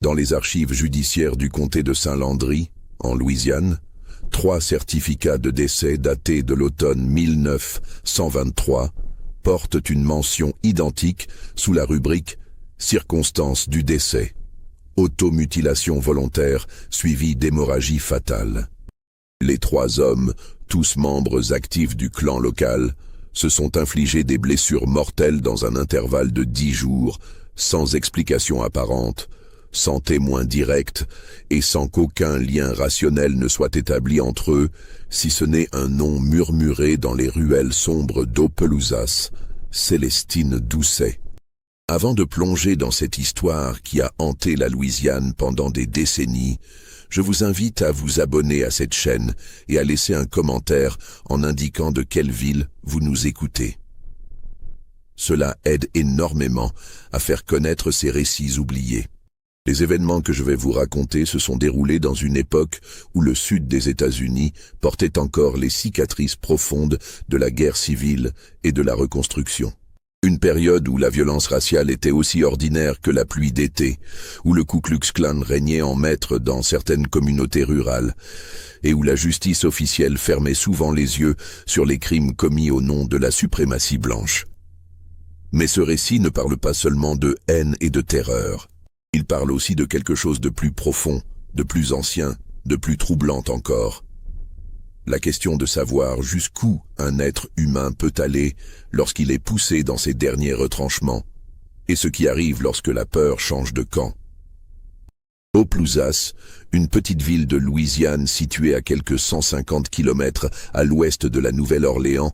Dans les archives judiciaires du comté de Saint-Landry, en Louisiane, 3 certificats de décès datés de l'automne 1923 portent une mention identique sous la rubrique « Circonstances du décès ». Automutilation volontaire suivie d'hémorragie fatale. Les 3 hommes, tous membres actifs du clan local, se sont infligés des blessures mortelles dans un intervalle de 10 jours, sans explication apparente, sans témoin direct et sans qu'aucun lien rationnel ne soit établi entre eux, si ce n'est un nom murmuré dans les ruelles sombres d'Opelousas, Célestine Doucet. Avant de plonger dans cette histoire qui a hanté la Louisiane pendant des décennies, je vous invite à vous abonner à cette chaîne et à laisser un commentaire en indiquant de quelle ville vous nous écoutez. Cela aide énormément à faire connaître ces récits oubliés. Les événements que je vais vous raconter se sont déroulés dans une époque où le sud des États-Unis portait encore les cicatrices profondes de la guerre civile et de la reconstruction. Une période où la violence raciale était aussi ordinaire que la pluie d'été, où le Ku Klux Klan régnait en maître dans certaines communautés rurales, et où la justice officielle fermait souvent les yeux sur les crimes commis au nom de la suprématie blanche. Mais ce récit ne parle pas seulement de haine et de terreur. Il parle aussi de quelque chose de plus profond, de plus ancien, de plus troublant encore. La question de savoir jusqu'où un être humain peut aller lorsqu'il est poussé dans ses derniers retranchements, et ce qui arrive lorsque la peur change de camp. Opelousas, une petite ville de Louisiane située à quelques 150 km à l'ouest de la Nouvelle-Orléans,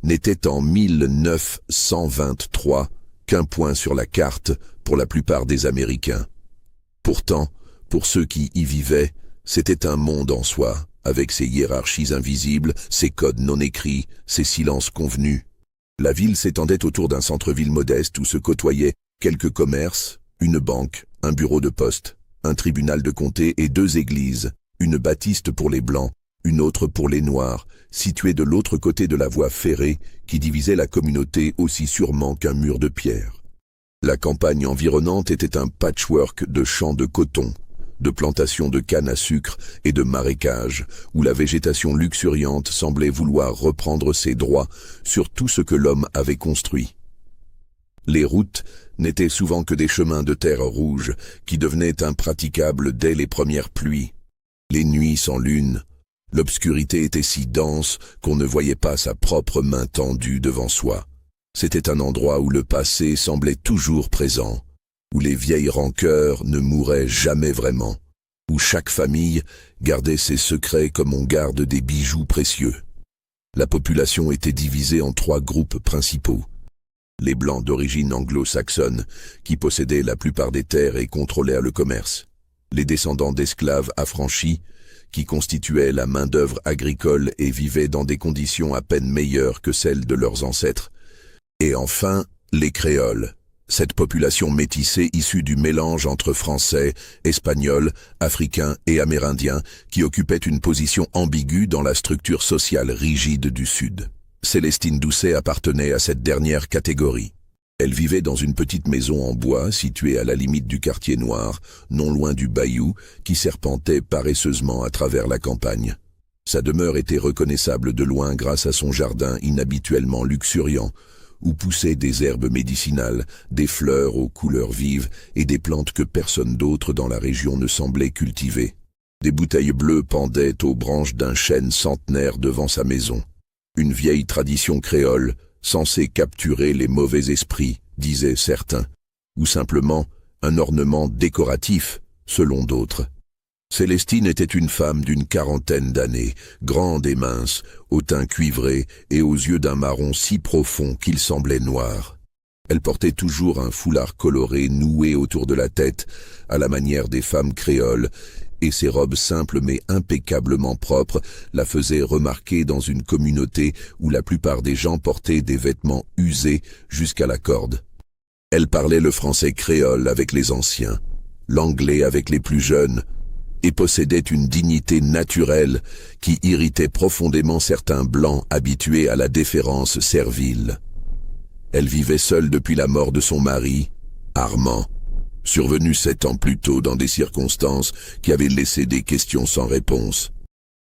n'était en 1923 qu'un point sur la carte pour la plupart des Américains. Pourtant, pour ceux qui y vivaient, c'était un monde en soi, avec ses hiérarchies invisibles, ses codes non écrits, ses silences convenus. La ville s'étendait autour d'un centre-ville modeste où se côtoyaient quelques commerces, une banque, un bureau de poste, un tribunal de comté et 2 églises, une baptiste pour les Blancs, une autre pour les Noirs, située de l'autre côté de la voie ferrée qui divisait la communauté aussi sûrement qu'un mur de pierre. La campagne environnante était un patchwork de champs de coton, de plantations de canne à sucre et de marécages, où la végétation luxuriante semblait vouloir reprendre ses droits sur tout ce que l'homme avait construit. Les routes n'étaient souvent que des chemins de terre rouge qui devenaient impraticables dès les premières pluies. Les nuits sans lune, l'obscurité était si dense qu'on ne voyait pas sa propre main tendue devant soi. C'était un endroit où le passé semblait toujours présent, où les vieilles rancœurs ne mouraient jamais vraiment, où chaque famille gardait ses secrets comme on garde des bijoux précieux. La population était divisée en 3 groupes principaux. Les Blancs d'origine anglo-saxonne, qui possédaient la plupart des terres et contrôlèrent le commerce. Les descendants d'esclaves affranchis, qui constituaient la main-d'œuvre agricole et vivaient dans des conditions à peine meilleures que celles de leurs ancêtres. Et enfin, les créoles, cette population métissée issue du mélange entre Français, Espagnols, Africains et Amérindiens qui occupait une position ambiguë dans la structure sociale rigide du Sud. Célestine Doucet appartenait à cette dernière catégorie. Elle vivait dans une petite maison en bois située à la limite du quartier noir, non loin du bayou, qui serpentait paresseusement à travers la campagne. Sa demeure était reconnaissable de loin grâce à son jardin inhabituellement luxuriant, où poussaient des herbes médicinales, des fleurs aux couleurs vives et des plantes que personne d'autre dans la région ne semblait cultiver. Des bouteilles bleues pendaient aux branches d'un chêne centenaire devant sa maison. Une vieille tradition créole, censée capturer les mauvais esprits, disaient certains, ou simplement un ornement décoratif, selon d'autres. Célestine était une femme d'une 40aine d'années, grande et mince, au teint cuivré et aux yeux d'un marron si profond qu'il semblait noir. Elle portait toujours un foulard coloré noué autour de la tête, à la manière des femmes créoles, et ses robes simples mais impeccablement propres la faisaient remarquer dans une communauté où la plupart des gens portaient des vêtements usés jusqu'à la corde. Elle parlait le français créole avec les anciens, l'anglais avec les plus jeunes, et possédait une dignité naturelle qui irritait profondément certains blancs habitués à la déférence servile. Elle vivait seule depuis la mort de son mari, Armand, survenu 7 ans plus tôt dans des circonstances qui avaient laissé des questions sans réponse.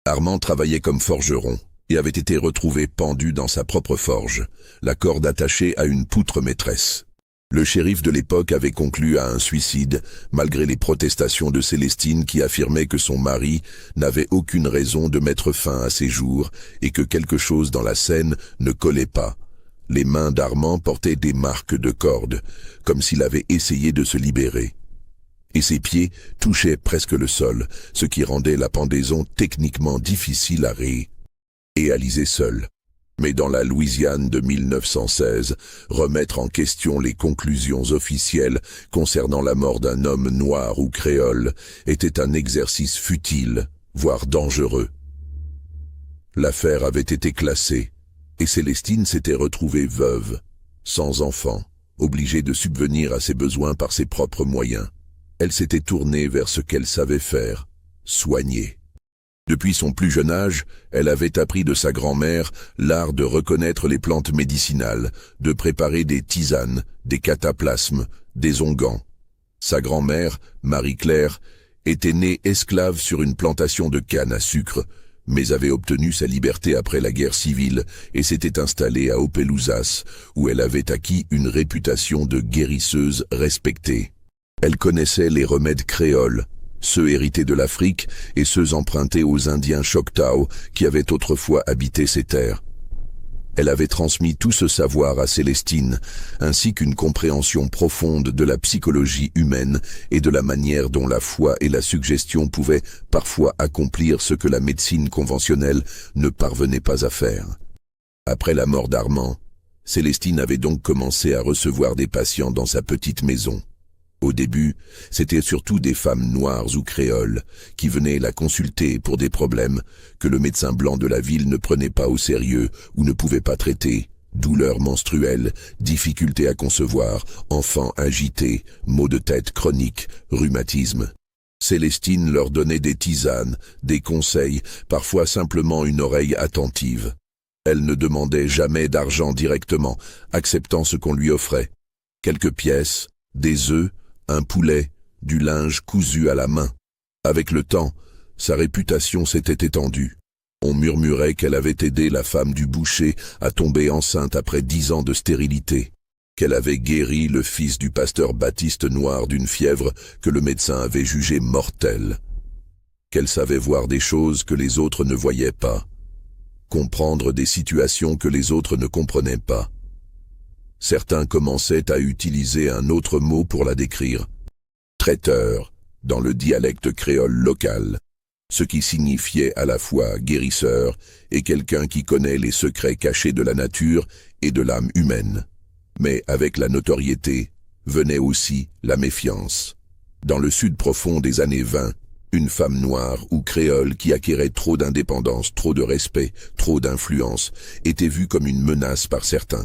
Armand travaillait comme forgeron et avait été retrouvé pendu dans sa propre forge, la corde attachée à une poutre maîtresse. Le shérif de l'époque avait conclu à un suicide, malgré les protestations de Célestine qui affirmait que son mari n'avait aucune raison de mettre fin à ses jours et que quelque chose dans la scène ne collait pas. Les mains d'Armand portaient des marques de corde, comme s'il avait essayé de se libérer. Et ses pieds touchaient presque le sol, ce qui rendait la pendaison techniquement difficile à réaliser seul. Mais dans la Louisiane de 1916, remettre en question les conclusions officielles concernant la mort d'un homme noir ou créole était un exercice futile, voire dangereux. L'affaire avait été classée, et Célestine s'était retrouvée veuve, sans enfant, obligée de subvenir à ses besoins par ses propres moyens. Elle s'était tournée vers ce qu'elle savait faire, soigner. Depuis son plus jeune âge, elle avait appris de sa grand-mère l'art de reconnaître les plantes médicinales, de préparer des tisanes, des cataplasmes, des onguents. Sa grand-mère, Marie-Claire, était née esclave sur une plantation de canne à sucre, mais avait obtenu sa liberté après la guerre civile et s'était installée à Opelousas, où elle avait acquis une réputation de guérisseuse respectée. Elle connaissait les remèdes créoles, ceux hérités de l'Afrique et ceux empruntés aux Indiens Choctaw qui avaient autrefois habité ces terres. Elle avait transmis tout ce savoir à Célestine, ainsi qu'une compréhension profonde de la psychologie humaine et de la manière dont la foi et la suggestion pouvaient parfois accomplir ce que la médecine conventionnelle ne parvenait pas à faire. Après la mort d'Armand, Célestine avait donc commencé à recevoir des patients dans sa petite maison. Au début, c'était surtout des femmes noires ou créoles qui venaient la consulter pour des problèmes que le médecin blanc de la ville ne prenait pas au sérieux ou ne pouvait pas traiter. Douleurs menstruelles, difficultés à concevoir, enfants agités, maux de tête chroniques, rhumatisme. Célestine leur donnait des tisanes, des conseils, parfois simplement une oreille attentive. Elle ne demandait jamais d'argent directement, acceptant ce qu'on lui offrait. Quelques pièces, des œufs, un poulet, du linge cousu à la main. Avec le temps, sa réputation s'était étendue. On murmurait qu'elle avait aidé la femme du boucher à tomber enceinte après 10 ans de stérilité, qu'elle avait guéri le fils du pasteur Baptiste Noir d'une fièvre que le médecin avait jugée mortelle, qu'elle savait voir des choses que les autres ne voyaient pas, comprendre des situations que les autres ne comprenaient pas. Certains commençaient à utiliser un autre mot pour la décrire, traiteur, dans le dialecte créole local, ce qui signifiait à la fois guérisseur et quelqu'un qui connaît les secrets cachés de la nature et de l'âme humaine. Mais avec la notoriété venait aussi la méfiance. Dans le sud profond des années 20, une femme noire ou créole qui acquérait trop d'indépendance, trop de respect, trop d'influence, était vue comme une menace par certains.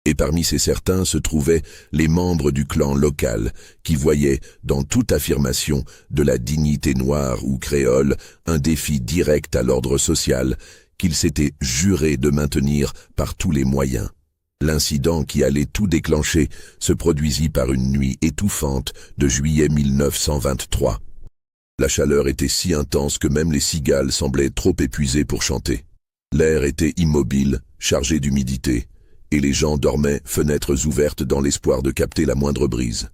Et parmi ces certains se trouvaient les membres du clan local qui voyaient, dans toute affirmation de la dignité noire ou créole, un défi direct à l'ordre social qu'ils s'étaient jurés de maintenir par tous les moyens. L'incident qui allait tout déclencher se produisit par une nuit étouffante de juillet 1923. La chaleur était si intense que même les cigales semblaient trop épuisées pour chanter. L'air était immobile, chargé d'humidité, et les gens dormaient, fenêtres ouvertes dans l'espoir de capter la moindre brise.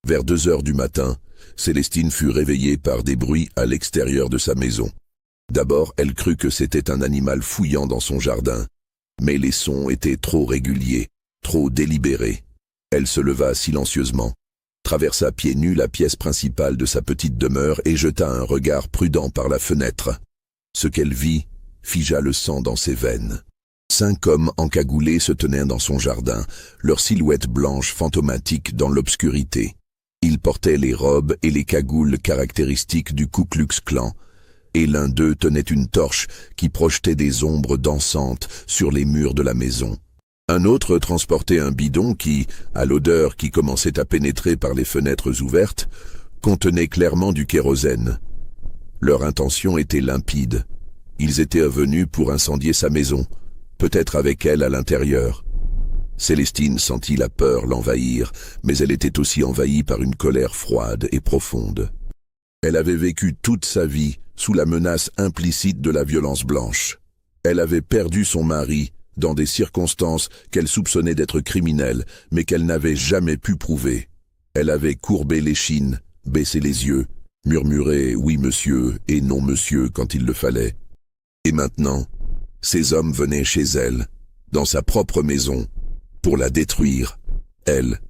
Vers 2 heures du matin, Célestine fut réveillée par des bruits à l'extérieur de sa maison. D'abord, elle crut que c'était un animal fouillant dans son jardin, mais les sons étaient trop réguliers, trop délibérés. Elle se leva silencieusement, traversa pieds nus la pièce principale de sa petite demeure et jeta un regard prudent par la fenêtre. Ce qu'elle vit figea le sang dans ses veines. 5 hommes encagoulés se tenaient dans son jardin, leurs silhouettes blanches fantomatiques dans l'obscurité. Ils portaient les robes et les cagoules caractéristiques du Ku Klux Klan, et l'un d'eux tenait une torche qui projetait des ombres dansantes sur les murs de la maison. Un autre transportait un bidon qui, à l'odeur qui commençait à pénétrer par les fenêtres ouvertes, contenait clairement du kérosène. Leur intention était limpide. Ils étaient venus pour incendier sa maison, peut-être avec elle à l'intérieur. Célestine sentit la peur l'envahir, mais elle était aussi envahie par une colère froide et profonde. Elle avait vécu toute sa vie sous la menace implicite de la violence blanche. Elle avait perdu son mari dans des circonstances qu'elle soupçonnait d'être criminelles, mais qu'elle n'avait jamais pu prouver. Elle avait courbé l'échine, baissé les yeux, murmuré « oui monsieur » et « non monsieur » quand il le fallait. Et maintenant, ces hommes venaient chez elle, dans sa propre maison, pour la détruire, elle,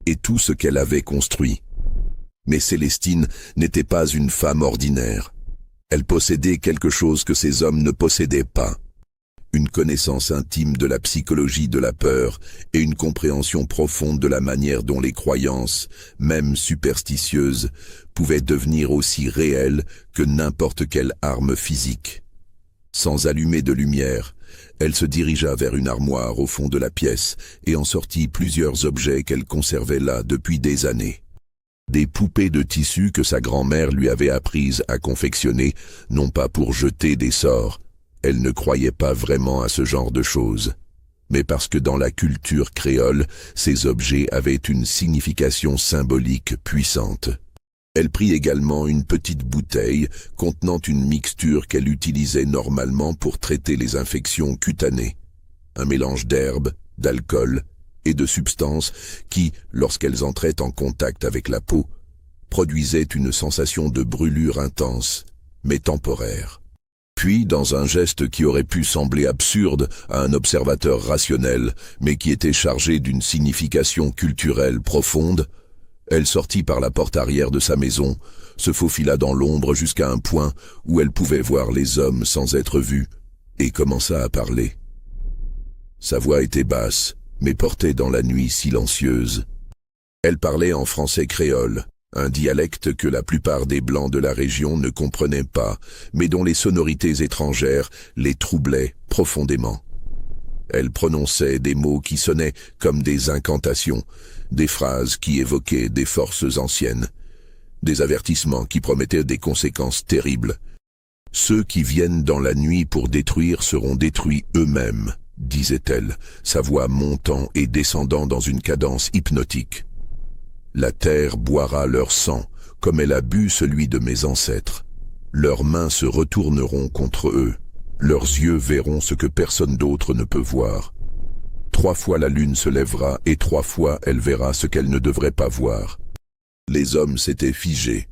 et tout ce qu'elle avait construit. Mais Célestine n'était pas une femme ordinaire. Elle possédait quelque chose que ces hommes ne possédaient pas. Une connaissance intime de la psychologie de la peur et une compréhension profonde de la manière dont les croyances, même superstitieuses, pouvaient devenir aussi réelles que n'importe quelle arme physique. Sans allumer de lumière, elle se dirigea vers une armoire au fond de la pièce et en sortit plusieurs objets qu'elle conservait là depuis des années. Des poupées de tissu que sa grand-mère lui avait apprises à confectionner, non pas pour jeter des sorts. Elle ne croyait pas vraiment à ce genre de choses, mais parce que dans la culture créole, ces objets avaient une signification symbolique puissante. Elle prit également une petite bouteille contenant une mixture qu'elle utilisait normalement pour traiter les infections cutanées. Un mélange d'herbes, d'alcool et de substances qui, lorsqu'elles entraient en contact avec la peau, produisaient une sensation de brûlure intense, mais temporaire. Puis, dans un geste qui aurait pu sembler absurde à un observateur rationnel, mais qui était chargé d'une signification culturelle profonde, elle sortit par la porte arrière de sa maison, se faufila dans l'ombre jusqu'à un point où elle pouvait voir les hommes sans être vue, et commença à parler. Sa voix était basse, mais portait dans la nuit silencieuse. Elle parlait en français créole, un dialecte que la plupart des Blancs de la région ne comprenaient pas, mais dont les sonorités étrangères les troublaient profondément. Elle prononçait des mots qui sonnaient comme des incantations, des phrases qui évoquaient des forces anciennes, des avertissements qui promettaient des conséquences terribles. « Ceux qui viennent dans la nuit pour détruire seront détruits eux-mêmes », disait-elle, sa voix montant et descendant dans une cadence hypnotique. La terre boira leur sang, comme elle a bu celui de mes ancêtres. Leurs mains se retourneront contre eux. Leurs yeux verront ce que personne d'autre ne peut voir. 3 fois la lune se lèvera et 3 fois elle verra ce qu'elle ne devrait pas voir. Les hommes s'étaient figés.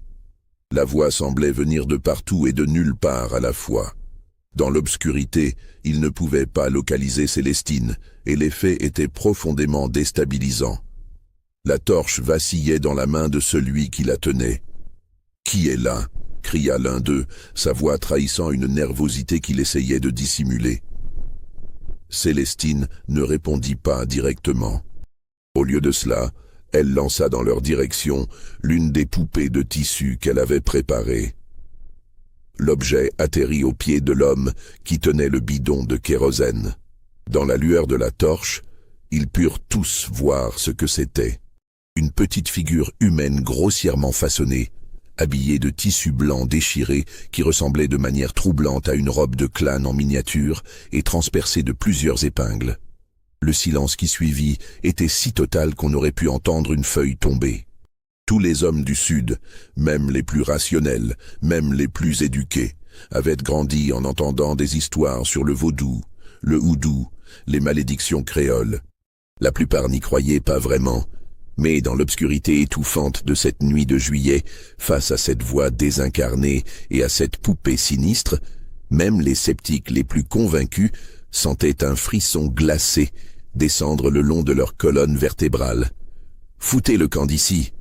La voix semblait venir de partout et de nulle part à la fois. Dans l'obscurité, ils ne pouvaient pas localiser Célestine, et l'effet était profondément déstabilisant. La torche vacillait dans la main de celui qui la tenait. « Qui est là ?» cria l'un d'eux, sa voix trahissant une nervosité qu'il essayait de dissimuler. Célestine ne répondit pas directement. Au lieu de cela, elle lança dans leur direction l'une des poupées de tissu qu'elle avait préparées. L'objet atterrit aux pieds de l'homme qui tenait le bidon de kérosène. Dans la lueur de la torche, ils purent tous voir ce que c'était. Une petite figure humaine grossièrement façonnée, habillée de tissu blanc déchiré qui ressemblait de manière troublante à une robe de clan en miniature et transpercée de plusieurs épingles. Le silence qui suivit était si total qu'on aurait pu entendre une feuille tomber. Tous les hommes du Sud, même les plus rationnels, même les plus éduqués, avaient grandi en entendant des histoires sur le vaudou, le houdou, les malédictions créoles. La plupart n'y croyaient pas vraiment, mais dans l'obscurité étouffante de cette nuit de juillet, face à cette voix désincarnée et à cette poupée sinistre, même les sceptiques les plus convaincus sentaient un frisson glacé descendre le long de leur colonne vertébrale. « Foutez le camp d'ici !»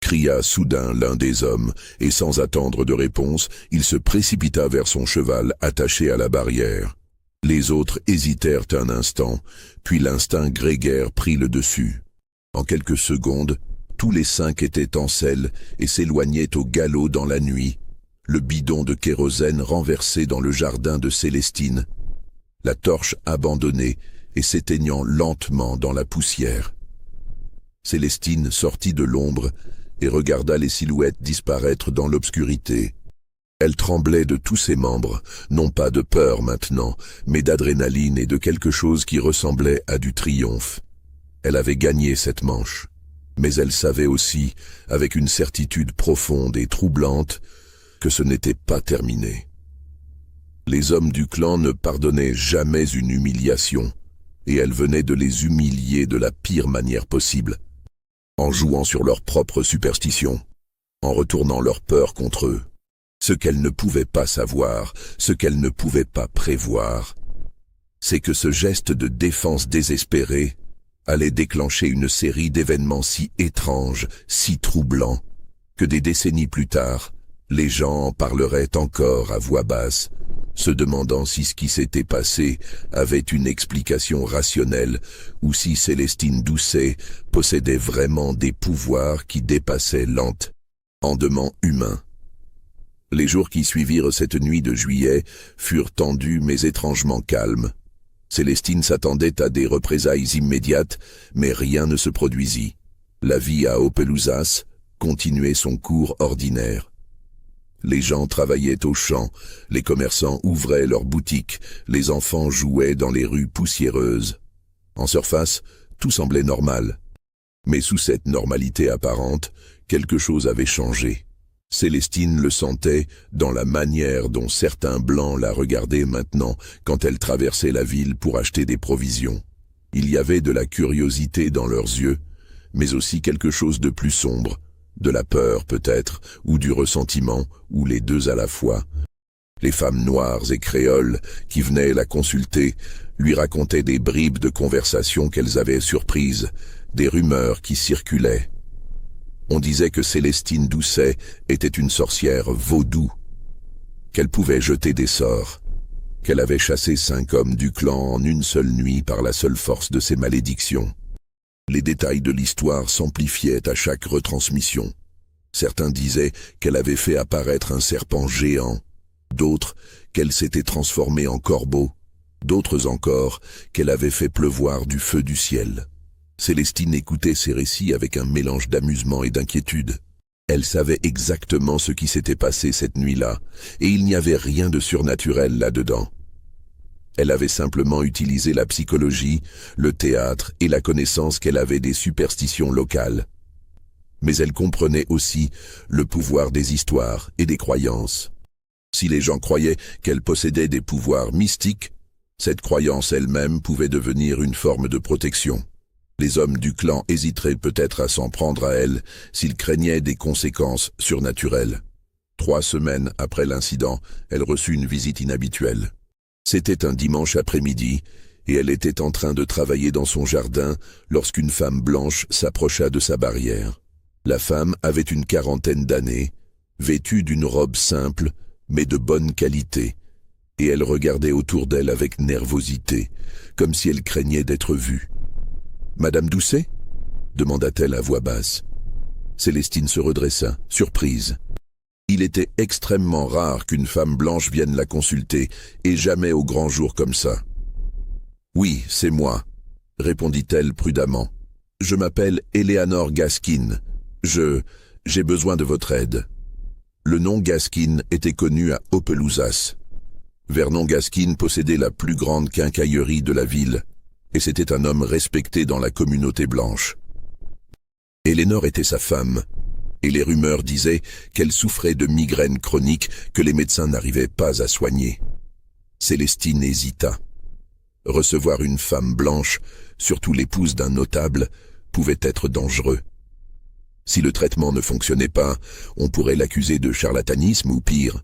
cria soudain l'un des hommes, et sans attendre de réponse, il se précipita vers son cheval attaché à la barrière. Les autres hésitèrent un instant, puis l'instinct grégaire prit le dessus. En quelques secondes, tous les 5 étaient en selle et s'éloignaient au galop dans la nuit, le bidon de kérosène renversé dans le jardin de Célestine, la torche abandonnée et s'éteignant lentement dans la poussière. Célestine sortit de l'ombre et regarda les silhouettes disparaître dans l'obscurité. Elle tremblait de tous ses membres, non pas de peur maintenant, mais d'adrénaline et de quelque chose qui ressemblait à du triomphe. Elle avait gagné cette manche. Mais elle savait aussi, avec une certitude profonde et troublante, que ce n'était pas terminé. Les hommes du clan ne pardonnaient jamais une humiliation, et elle venait de les humilier de la pire manière possible, en jouant sur leur propre superstition, en retournant leur peur contre eux. Ce qu'elle ne pouvait pas savoir, ce qu'elle ne pouvait pas prévoir, c'est que ce geste de défense désespéré allait déclencher une série d'événements si étranges, si troublants, que des décennies plus tard, les gens en parleraient encore à voix basse, se demandant si ce qui s'était passé avait une explication rationnelle ou si Célestine Doucet possédait vraiment des pouvoirs qui dépassaient l'entendement humain. Les jours qui suivirent cette nuit de juillet furent tendus mais étrangement calmes. Célestine s'attendait à des représailles immédiates, mais rien ne se produisit. La vie à Opelousas continuait son cours ordinaire. Les gens travaillaient aux champs, les commerçants ouvraient leurs boutiques, les enfants jouaient dans les rues poussiéreuses. En surface, tout semblait normal. Mais sous cette normalité apparente, quelque chose avait changé. Célestine le sentait dans la manière dont certains blancs la regardaient maintenant quand elle traversait la ville pour acheter des provisions. Il y avait de la curiosité dans leurs yeux, mais aussi quelque chose de plus sombre, de la peur peut-être, ou du ressentiment, ou les deux à la fois. Les femmes noires et créoles qui venaient la consulter lui racontaient des bribes de conversation qu'elles avaient surprises, des rumeurs qui circulaient. On disait que Célestine Doucet était une sorcière vaudou, qu'elle pouvait jeter des sorts, qu'elle avait chassé 5 hommes du clan en une seule nuit par la seule force de ses malédictions. Les détails de l'histoire s'amplifiaient à chaque retransmission. Certains disaient qu'elle avait fait apparaître un serpent géant, d'autres qu'elle s'était transformée en corbeau, d'autres encore qu'elle avait fait pleuvoir du feu du ciel. Célestine écoutait ces récits avec un mélange d'amusement et d'inquiétude. Elle savait exactement ce qui s'était passé cette nuit-là, et il n'y avait rien de surnaturel là-dedans. Elle avait simplement utilisé la psychologie, le théâtre et la connaissance qu'elle avait des superstitions locales. Mais elle comprenait aussi le pouvoir des histoires et des croyances. Si les gens croyaient qu'elle possédait des pouvoirs mystiques, cette croyance elle-même pouvait devenir une forme de protection. Les hommes du clan hésiteraient peut-être à s'en prendre à elle s'ils craignaient des conséquences surnaturelles. 3 semaines après l'incident, elle reçut une visite inhabituelle. C'était un dimanche après-midi, et elle était en train de travailler dans son jardin lorsqu'une femme blanche s'approcha de sa barrière. La femme avait une 40aine d'années, vêtue d'une robe simple, mais de bonne qualité, et elle regardait autour d'elle avec nervosité, comme si elle craignait d'être vue. « Madame Doucet ?» demanda-t-elle à voix basse. Célestine se redressa, surprise. Il était extrêmement rare qu'une femme blanche vienne la consulter, et jamais au grand jour comme ça. « Oui, c'est moi », répondit-elle prudemment. « Je m'appelle Eleanor Gaskin. J'ai besoin de votre aide. » Le nom Gaskin était connu à Opelousas. Vernon Gaskin possédait la plus grande quincaillerie de la ville, et c'était un homme respecté dans la communauté blanche. Eleanor était sa femme, et les rumeurs disaient qu'elle souffrait de migraines chroniques que les médecins n'arrivaient pas à soigner. Célestine hésita. Recevoir une femme blanche, surtout l'épouse d'un notable, pouvait être dangereux. Si le traitement ne fonctionnait pas, on pourrait l'accuser de charlatanisme ou pire.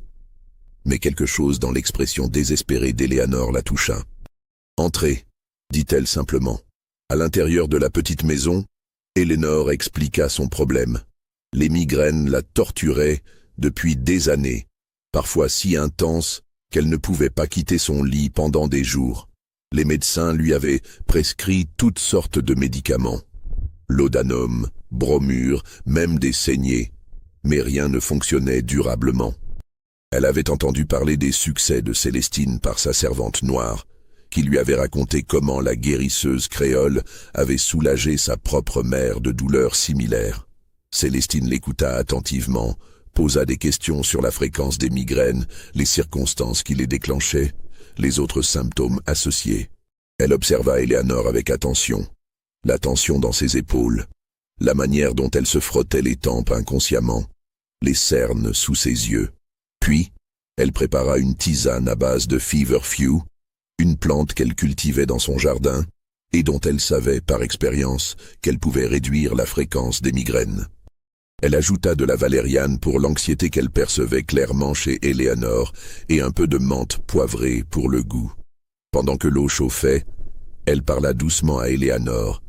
Mais quelque chose dans l'expression désespérée d'Eleanor la toucha. « Entrez », dit-elle simplement. À l'intérieur de la petite maison, Eleanor expliqua son problème. Les migraines la torturaient depuis des années, parfois si intenses qu'elle ne pouvait pas quitter son lit pendant des jours. Les médecins lui avaient prescrit toutes sortes de médicaments. Laudanum, bromure, même des saignées, mais rien ne fonctionnait durablement. Elle avait entendu parler des succès de Célestine par sa servante noire, qui lui avait raconté comment la guérisseuse créole avait soulagé sa propre mère de douleurs similaires. Célestine l'écouta attentivement, posa des questions sur la fréquence des migraines, les circonstances qui les déclenchaient, les autres symptômes associés. Elle observa Eleanor avec attention. la tension dans ses épaules, la manière dont elle se frottait les tempes inconsciemment, les cernes sous ses yeux. Puis, elle prépara une tisane à base de feverfew, une plante qu'elle cultivait dans son jardin, et dont elle savait par expérience qu'elle pouvait réduire la fréquence des migraines. Elle ajouta de la valériane pour l'anxiété qu'elle percevait clairement chez Eleanor et un peu de menthe poivrée pour le goût. Pendant que l'eau chauffait, elle parla doucement à Eleanor,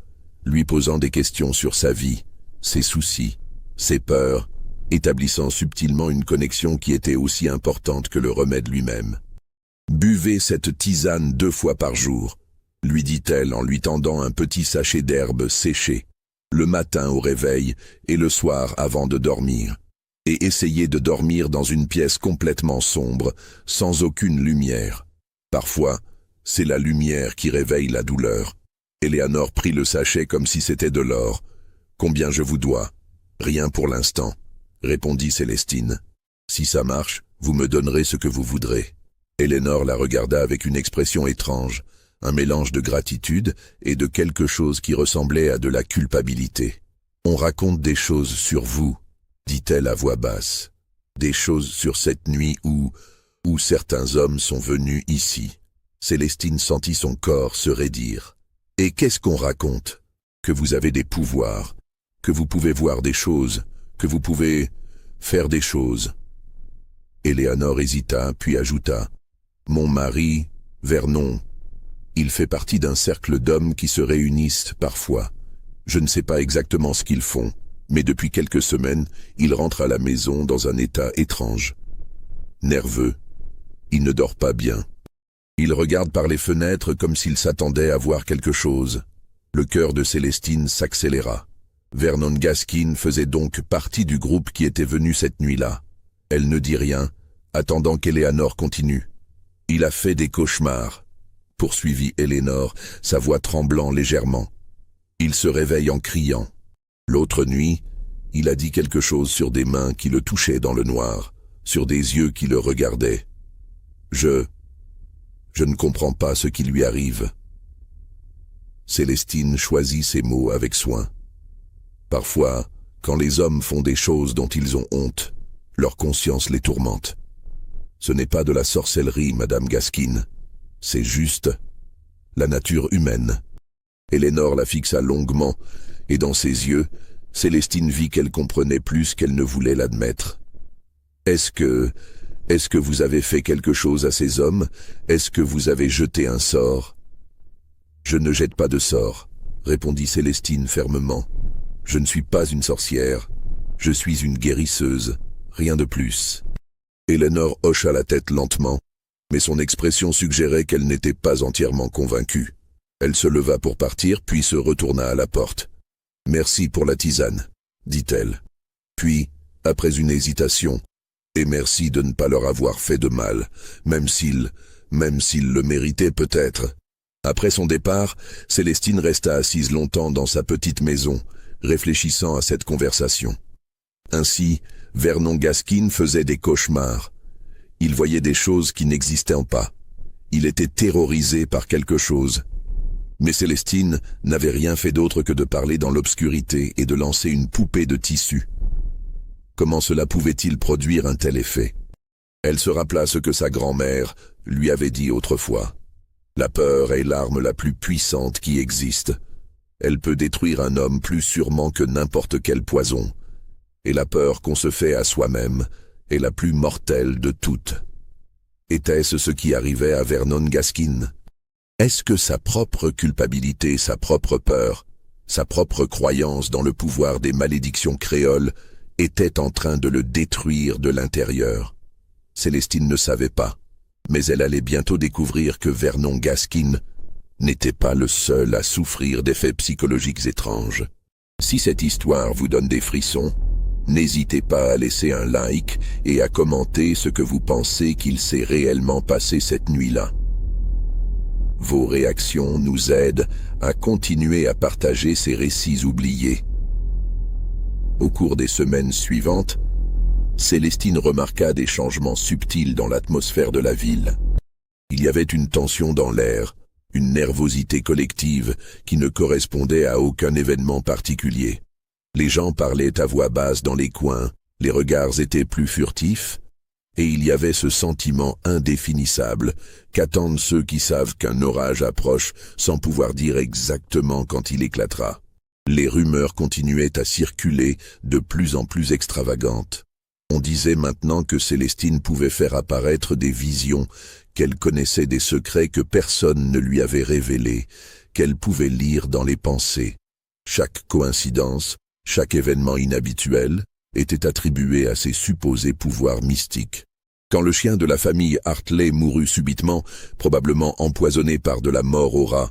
lui posant des questions sur sa vie, ses soucis, ses peurs, établissant subtilement une connexion qui était aussi importante que le remède lui-même. « Buvez cette tisane 2 fois par jour », lui dit-elle en lui tendant un petit sachet d'herbes séchées, le matin au réveil et le soir avant de dormir. Et essayez de dormir dans une pièce complètement sombre, sans aucune lumière. Parfois, c'est la lumière qui réveille la douleur. Eleanor prit le sachet comme si c'était de l'or. « Combien je vous dois ? » « Rien pour l'instant, » répondit Célestine. « Si ça marche, vous me donnerez ce que vous voudrez. » Eleanor la regarda avec une expression étrange, un mélange de gratitude et de quelque chose qui ressemblait à de la culpabilité. « On raconte des choses sur vous, » dit-elle à voix basse. « Des choses sur cette nuit où certains hommes sont venus ici. » Célestine sentit son corps se raidir. « Et qu'est-ce qu'on raconte ? Que vous avez des pouvoirs, que vous pouvez voir des choses, que vous pouvez faire des choses. » Eleanor hésita, puis ajouta « Mon mari, Vernon, il fait partie d'un cercle d'hommes qui se réunissent parfois. Je ne sais pas exactement ce qu'ils font, mais depuis quelques semaines, il rentre à la maison dans un état étrange. Nerveux, il ne dort pas bien. Il regarde par les fenêtres comme s'il s'attendait à voir quelque chose. » Le cœur de Célestine s'accéléra. Vernon Gaskin faisait donc partie du groupe qui était venu cette nuit-là. Elle ne dit rien, attendant qu'Eleanor continue. « Il a fait des cauchemars, » poursuivit Eleanor, sa voix tremblant légèrement. « Il se réveille en criant. L'autre nuit, il a dit quelque chose sur des mains qui le touchaient dans le noir, sur des yeux qui le regardaient. Je ne comprends pas ce qui lui arrive. » Célestine choisit ses mots avec soin. Parfois, quand les hommes font des choses dont ils ont honte, leur conscience les tourmente. Ce n'est pas de la sorcellerie, Madame Gaskin. C'est juste la nature humaine. Eleanor la fixa longuement, et dans ses yeux, Célestine vit qu'elle comprenait plus qu'elle ne voulait l'admettre. « Est-ce que vous avez fait quelque chose à ces hommes? Est-ce que vous avez jeté un sort ?»« Je ne jette pas de sort, » répondit Célestine fermement. « Je ne suis pas une sorcière, je suis une guérisseuse, rien de plus. » Eleanor hocha la tête lentement, mais son expression suggérait qu'elle n'était pas entièrement convaincue. Elle se leva pour partir, puis se retourna à la porte. « Merci pour la tisane, » dit-elle. Puis, après une hésitation, « Et merci de ne pas leur avoir fait de mal, même s'ils le méritaient peut-être. » Après son départ, Célestine resta assise longtemps dans sa petite maison, réfléchissant à cette conversation. Ainsi, Vernon Gaskin faisait des cauchemars. Il voyait des choses qui n'existaient pas. Il était terrorisé par quelque chose. Mais Célestine n'avait rien fait d'autre que de parler dans l'obscurité et de lancer une poupée de tissu. Comment cela pouvait-il produire un tel effet? Elle se rappela ce que sa grand-mère lui avait dit autrefois. La peur est l'arme la plus puissante qui existe. Elle peut détruire un homme plus sûrement que n'importe quel poison. Et la peur qu'on se fait à soi-même est la plus mortelle de toutes. Était-ce ce qui arrivait à Vernon Gaskin? Est-ce que sa propre culpabilité, sa propre peur, sa propre croyance dans le pouvoir des malédictions créoles était en train de le détruire de l'intérieur? Célestine ne savait pas, mais elle allait bientôt découvrir que Vernon Gaskin n'était pas le seul à souffrir d'effets psychologiques étranges. Si cette histoire vous donne des frissons, n'hésitez pas à laisser un like et à commenter ce que vous pensez qu'il s'est réellement passé cette nuit-là. Vos réactions nous aident à continuer à partager ces récits oubliés. Au cours des semaines suivantes, Célestine remarqua des changements subtils dans l'atmosphère de la ville. Il y avait une tension dans l'air, une nervosité collective qui ne correspondait à aucun événement particulier. Les gens parlaient à voix basse dans les coins, les regards étaient plus furtifs, et il y avait ce sentiment indéfinissable qu'attendent ceux qui savent qu'un orage approche sans pouvoir dire exactement quand il éclatera. Les rumeurs continuaient à circuler, de plus en plus extravagantes. On disait maintenant que Célestine pouvait faire apparaître des visions, qu'elle connaissait des secrets que personne ne lui avait révélés, qu'elle pouvait lire dans les pensées. Chaque coïncidence, chaque événement inhabituel, était attribué à ses supposés pouvoirs mystiques. Quand le chien de la famille Hartley mourut subitement, probablement empoisonné par de la mort au rat,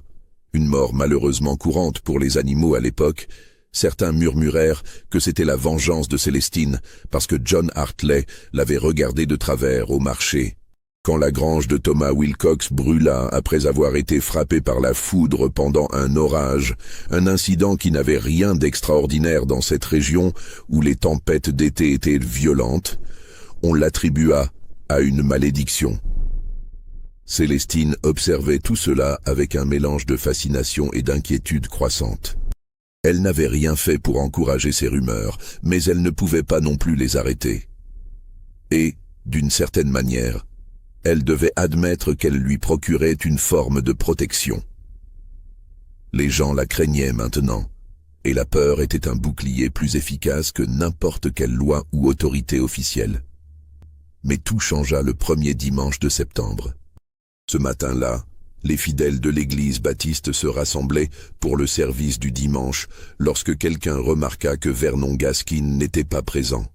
une mort malheureusement courante pour les animaux à l'époque, certains murmurèrent que c'était la vengeance de Célestine parce que John Hartley l'avait regardé de travers au marché. Quand la grange de Thomas Wilcox brûla après avoir été frappée par la foudre pendant un orage, un incident qui n'avait rien d'extraordinaire dans cette région où les tempêtes d'été étaient violentes, on l'attribua à une malédiction. Célestine observait tout cela avec un mélange de fascination et d'inquiétude croissante. Elle n'avait rien fait pour encourager ces rumeurs, mais elle ne pouvait pas non plus les arrêter. Et, d'une certaine manière, elle devait admettre qu'elle lui procurait une forme de protection. Les gens la craignaient maintenant, et la peur était un bouclier plus efficace que n'importe quelle loi ou autorité officielle. Mais tout changea le premier dimanche de septembre. Ce matin-là, les fidèles de l'église baptiste se rassemblaient pour le service du dimanche lorsque quelqu'un remarqua que Vernon Gaskin n'était pas présent.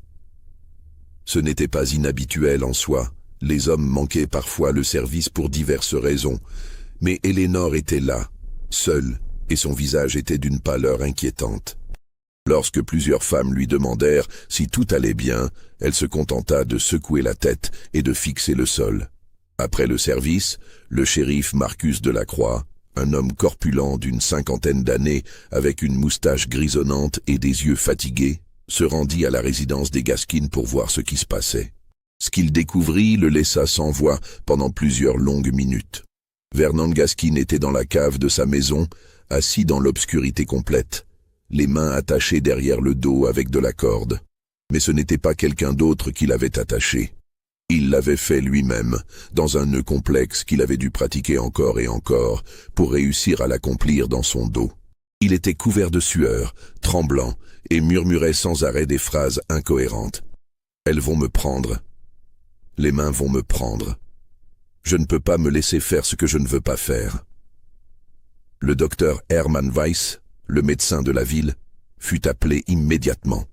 Ce n'était pas inhabituel en soi. Les hommes manquaient parfois le service pour diverses raisons, mais Eleanor était là, seule, et son visage était d'une pâleur inquiétante. Lorsque plusieurs femmes lui demandèrent si tout allait bien, elle se contenta de secouer la tête et de fixer le sol. Après le service, le shérif Marcus Delacroix, un homme corpulent d'une 50aine d'années avec une moustache grisonnante et des yeux fatigués, se rendit à la résidence des Gaskin pour voir ce qui se passait. Ce qu'il découvrit le laissa sans voix pendant plusieurs longues minutes. Vernon Gaskin était dans la cave de sa maison, assis dans l'obscurité complète, les mains attachées derrière le dos avec de la corde. Mais ce n'était pas quelqu'un d'autre qui l'avait attaché. Il l'avait fait lui-même, dans un nœud complexe qu'il avait dû pratiquer encore et encore pour réussir à l'accomplir dans son dos. Il était couvert de sueur, tremblant, et murmurait sans arrêt des phrases incohérentes. « Elles vont me prendre. Les mains vont me prendre. Je ne peux pas me laisser faire ce que je ne veux pas faire. » Le docteur Hermann Weiss, le médecin de la ville, fut appelé immédiatement.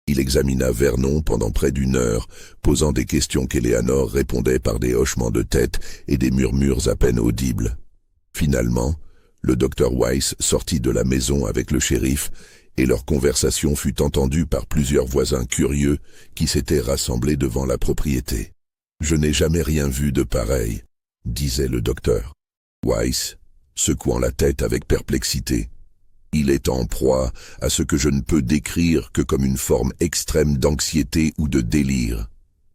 Il examina Vernon pendant près d'une heure, posant des questions qu'Eleanor répondait par des hochements de tête et des murmures à peine audibles. Finalement, le docteur Weiss sortit de la maison avec le shérif et leur conversation fut entendue par plusieurs voisins curieux qui s'étaient rassemblés devant la propriété. « Je n'ai jamais rien vu de pareil », disait le docteur. Weiss, secouant la tête avec perplexité. « Il est en proie à ce que je ne peux décrire que comme une forme extrême d'anxiété ou de délire.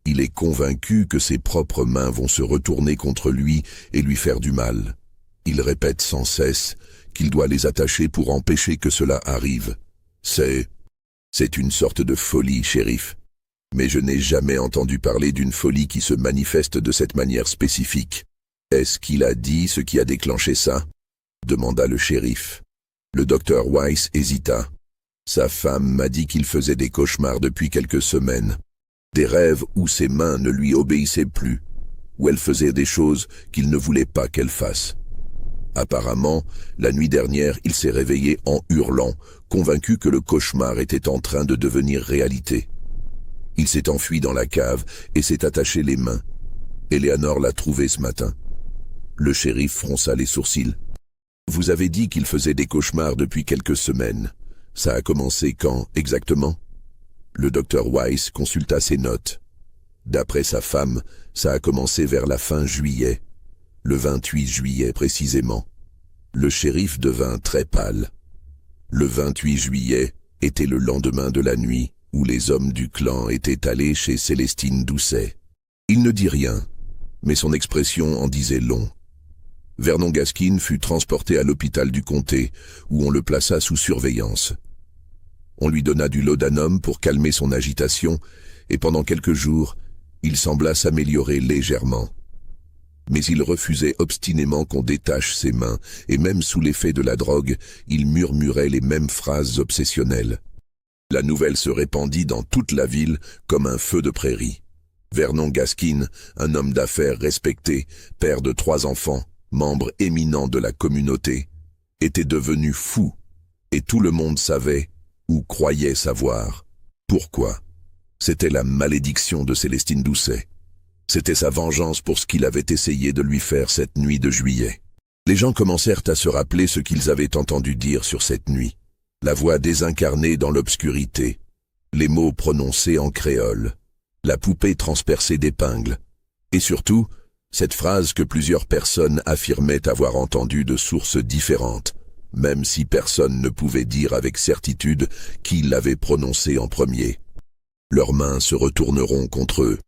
Il est convaincu que ses propres mains vont se retourner contre lui et lui faire du mal. Il répète sans cesse qu'il doit les attacher pour empêcher que cela arrive. C'est une sorte de folie, shérif. Mais je n'ai jamais entendu parler d'une folie qui se manifeste de cette manière spécifique. Est-ce qu'il a dit ce qui a déclenché ça ? Demanda le shérif. Le docteur Weiss hésita. Sa femme m'a dit qu'il faisait des cauchemars depuis quelques semaines. Des rêves où ses mains ne lui obéissaient plus, où elle faisait des choses qu'il ne voulait pas qu'elle fasse. Apparemment, la nuit dernière, il s'est réveillé en hurlant, convaincu que le cauchemar était en train de devenir réalité. Il s'est enfui dans la cave et s'est attaché les mains. Eleanor l'a trouvé ce matin. Le shérif fronça les sourcils. Vous avez dit qu'il faisait des cauchemars depuis quelques semaines. Ça a commencé quand, exactement ? Le docteur Weiss consulta ses notes. D'après sa femme, ça a commencé vers la fin juillet. Le 28 juillet précisément. Le shérif devint très pâle. Le 28 juillet était le lendemain de la nuit où les hommes du clan étaient allés chez Célestine Doucet. Il ne dit rien, mais son expression en disait long. Vernon Gaskin fut transporté à l'hôpital du comté, où on le plaça sous surveillance. On lui donna du laudanum pour calmer son agitation, et pendant quelques jours, il sembla s'améliorer légèrement. Mais il refusait obstinément qu'on détache ses mains, et même sous l'effet de la drogue, il murmurait les mêmes phrases obsessionnelles. La nouvelle se répandit dans toute la ville comme un feu de prairie. Vernon Gaskin, un homme d'affaires respecté, père de 3 enfants, membre éminent de la communauté, était devenu fou, et tout le monde savait, ou croyait savoir, pourquoi. C'était la malédiction de Célestine Doucet. C'était sa vengeance pour ce qu'il avait essayé de lui faire cette nuit de juillet. Les gens commencèrent à se rappeler ce qu'ils avaient entendu dire sur cette nuit. La voix désincarnée dans l'obscurité, les mots prononcés en créole, la poupée transpercée d'épingles, et surtout, cette phrase que plusieurs personnes affirmaient avoir entendue de sources différentes, même si personne ne pouvait dire avec certitude qui l'avait prononcée en premier. Leurs mains se retourneront contre eux.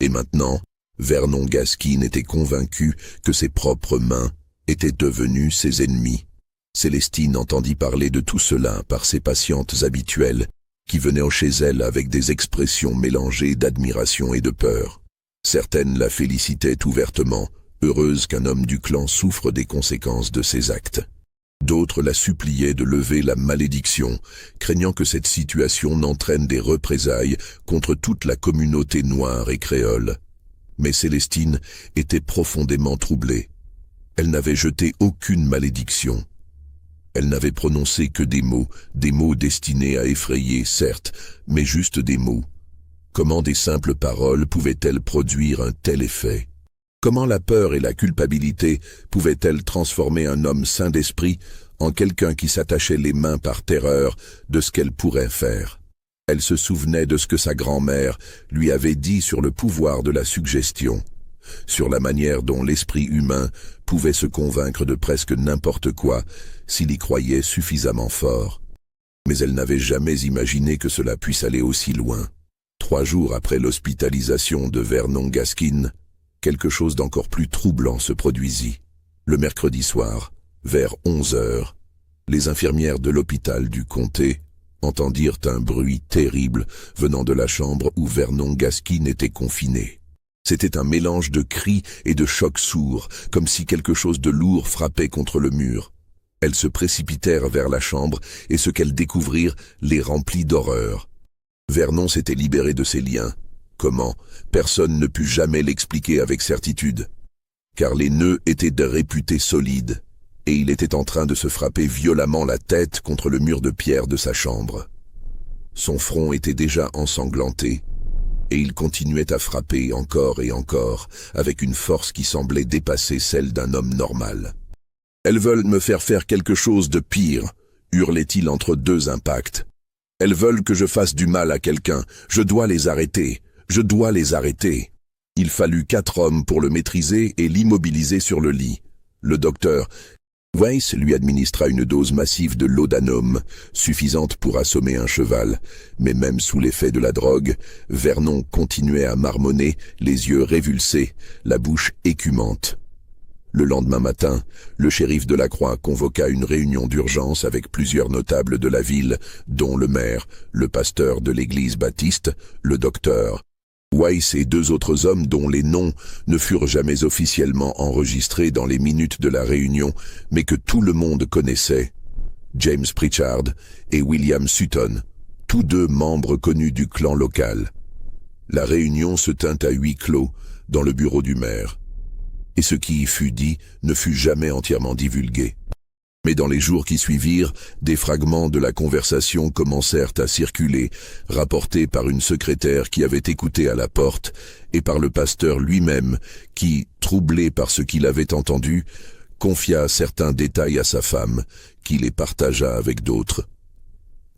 Et maintenant, Vernon Gaskin était convaincu que ses propres mains étaient devenues ses ennemis. Célestine entendit parler de tout cela par ses patientes habituelles, qui venaient chez elle avec des expressions mélangées d'admiration et de peur. Certaines la félicitaient ouvertement, heureuses qu'un homme du clan souffre des conséquences de ses actes. D'autres la suppliaient de lever la malédiction, craignant que cette situation n'entraîne des représailles contre toute la communauté noire et créole. Mais Célestine était profondément troublée. Elle n'avait jeté aucune malédiction. Elle n'avait prononcé que des mots destinés à effrayer, certes, mais juste des mots. Comment des simples paroles pouvaient-elles produire un tel effet ? Comment la peur et la culpabilité pouvaient-elles transformer un homme sain d'esprit en quelqu'un qui s'attachait les mains par terreur de ce qu'elle pourrait faire? Elle se souvenait de ce que sa grand-mère lui avait dit sur le pouvoir de la suggestion, sur la manière dont l'esprit humain pouvait se convaincre de presque n'importe quoi s'il y croyait suffisamment fort. Mais elle n'avait jamais imaginé que cela puisse aller aussi loin. 3 jours après l'hospitalisation de Vernon Gaskin, quelque chose d'encore plus troublant se produisit. Le mercredi soir, vers 11 heures, les infirmières de l'hôpital du comté entendirent un bruit terrible venant de la chambre où Vernon Gaskin était confiné. C'était un mélange de cris et de chocs sourds, comme si quelque chose de lourd frappait contre le mur. Elles se précipitèrent vers la chambre et ce qu'elles découvrirent les remplit d'horreur. Vernon s'était libéré de ses liens. Comment? Personne ne put jamais l'expliquer avec certitude. Car les nœuds étaient de réputés solides, et il était en train de se frapper violemment la tête contre le mur de pierre de sa chambre. Son front était déjà ensanglanté, et il continuait à frapper encore et encore, avec une force qui semblait dépasser celle d'un homme normal. « Elles veulent me faire quelque chose de pire », hurlait-il entre 2 impacts. « Elles veulent que je fasse du mal à quelqu'un, je dois les arrêter, je dois les arrêter. » Il fallut 4 hommes pour le maîtriser et l'immobiliser sur le lit. Le docteur Weiss lui administra une dose massive de laudanum, suffisante pour assommer un cheval, mais même sous l'effet de la drogue, Vernon continuait à marmonner, les yeux révulsés, la bouche écumante. Le lendemain matin, le shérif de la Croix convoqua une réunion d'urgence avec plusieurs notables de la ville, dont le maire, le pasteur de l'église baptiste, le docteur Weiss et 2 autres hommes dont les noms ne furent jamais officiellement enregistrés dans les minutes de la réunion, mais que tout le monde connaissait, James Pritchard et William Sutton, tous 2 membres connus du clan local. La réunion se tint à huis clos dans le bureau du maire, et ce qui y fut dit ne fut jamais entièrement divulgué. Mais dans les jours qui suivirent, des fragments de la conversation commencèrent à circuler, rapportés par une secrétaire qui avait écouté à la porte, et par le pasteur lui-même, qui, troublé par ce qu'il avait entendu, confia certains détails à sa femme, qui les partagea avec d'autres.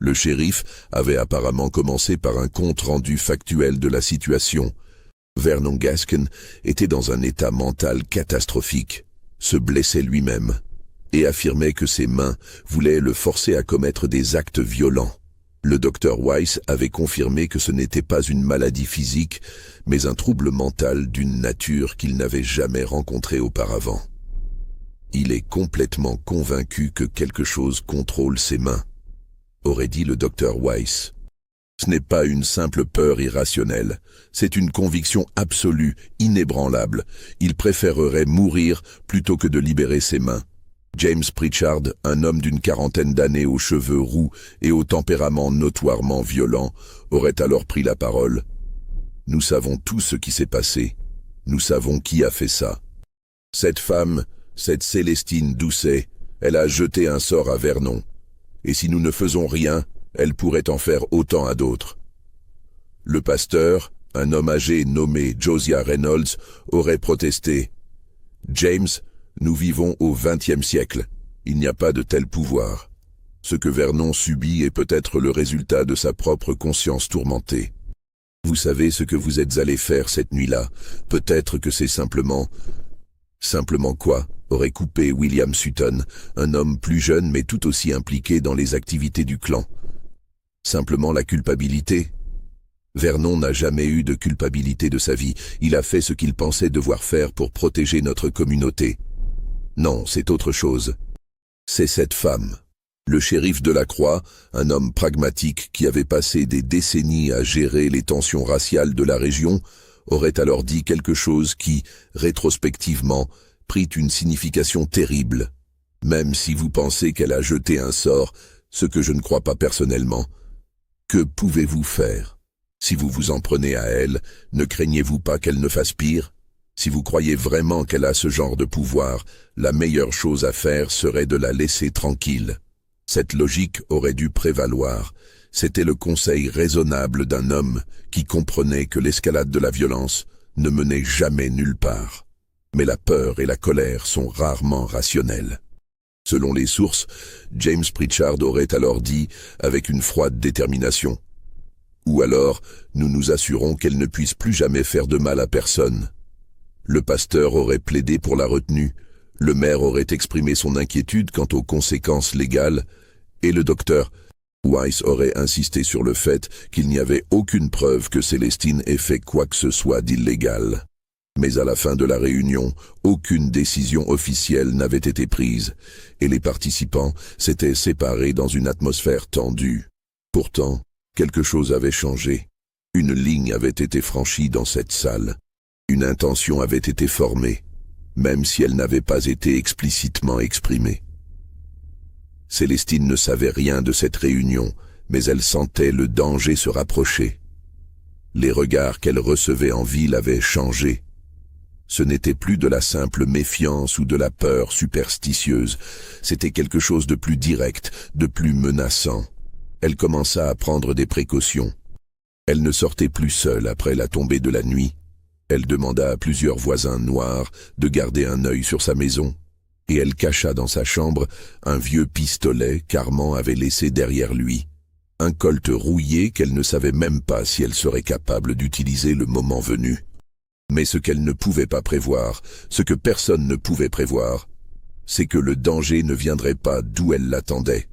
Le shérif avait apparemment commencé par un compte rendu factuel de la situation. Vernon Gaskin était dans un état mental catastrophique, se blessait lui-même, et affirmait que ses mains voulaient le forcer à commettre des actes violents. Le docteur Weiss avait confirmé que ce n'était pas une maladie physique, mais un trouble mental d'une nature qu'il n'avait jamais rencontrée auparavant. Il est complètement convaincu que quelque chose contrôle ses mains, aurait dit le docteur Weiss. Ce n'est pas une simple peur irrationnelle, c'est une conviction absolue, inébranlable. Il préférerait mourir plutôt que de libérer ses mains. James Pritchard, un homme d'une quarantaine d'années aux cheveux roux et au tempérament notoirement violent, aurait alors pris la parole. Nous savons tout ce qui s'est passé. Nous savons qui a fait ça. Cette femme, cette Célestine Doucet, elle a jeté un sort à Vernon. Et si nous ne faisons rien, elle pourrait en faire autant à d'autres. Le pasteur, un homme âgé nommé Josiah Reynolds, aurait protesté. James, nous vivons au XXe siècle. Il n'y a pas de tel pouvoir. Ce que Vernon subit est peut-être le résultat de sa propre conscience tourmentée. Vous savez ce que vous êtes allé faire cette nuit-là. Peut-être que c'est simplement... Simplement quoi? Aurait coupé William Sutton, un homme plus jeune mais tout aussi impliqué dans les activités du clan. Simplement la culpabilité? Vernon n'a jamais eu de culpabilité de sa vie. Il a fait ce qu'il pensait devoir faire pour protéger notre communauté. Non, c'est autre chose. C'est cette femme. Le shérif de la Croix, un homme pragmatique qui avait passé des décennies à gérer les tensions raciales de la région, aurait alors dit quelque chose qui, rétrospectivement, prit une signification terrible. Même si vous pensez qu'elle a jeté un sort, ce que je ne crois pas personnellement. Que pouvez-vous faire? Si vous vous en prenez à elle, ne craignez-vous pas qu'elle ne fasse pire? Si vous croyez vraiment qu'elle a ce genre de pouvoir, la meilleure chose à faire serait de la laisser tranquille. Cette logique aurait dû prévaloir. C'était le conseil raisonnable d'un homme qui comprenait que l'escalade de la violence ne menait jamais nulle part. Mais la peur et la colère sont rarement rationnelles. Selon les sources, James Pritchard aurait alors dit avec une froide détermination « Ou alors, nous nous assurons qu'elle ne puisse plus jamais faire de mal à personne. » Le pasteur aurait plaidé pour la retenue, le maire aurait exprimé son inquiétude quant aux conséquences légales, et le docteur Weiss aurait insisté sur le fait qu'il n'y avait aucune preuve que Célestine ait fait quoi que ce soit d'illégal. Mais à la fin de la réunion, aucune décision officielle n'avait été prise, et les participants s'étaient séparés dans une atmosphère tendue. Pourtant, quelque chose avait changé. Une ligne avait été franchie dans cette salle. Une intention avait été formée, même si elle n'avait pas été explicitement exprimée. Célestine ne savait rien de cette réunion, mais elle sentait le danger se rapprocher. Les regards qu'elle recevait en ville avaient changé. Ce n'était plus de la simple méfiance ou de la peur superstitieuse, c'était quelque chose de plus direct, de plus menaçant. Elle commença à prendre des précautions. Elle ne sortait plus seule après la tombée de la nuit. Elle demanda à plusieurs voisins noirs de garder un œil sur sa maison, et elle cacha dans sa chambre un vieux pistolet qu'Armand avait laissé derrière lui. Un Colt rouillé qu'elle ne savait même pas si elle serait capable d'utiliser le moment venu. Mais ce qu'elle ne pouvait pas prévoir, ce que personne ne pouvait prévoir, c'est que le danger ne viendrait pas d'où elle l'attendait.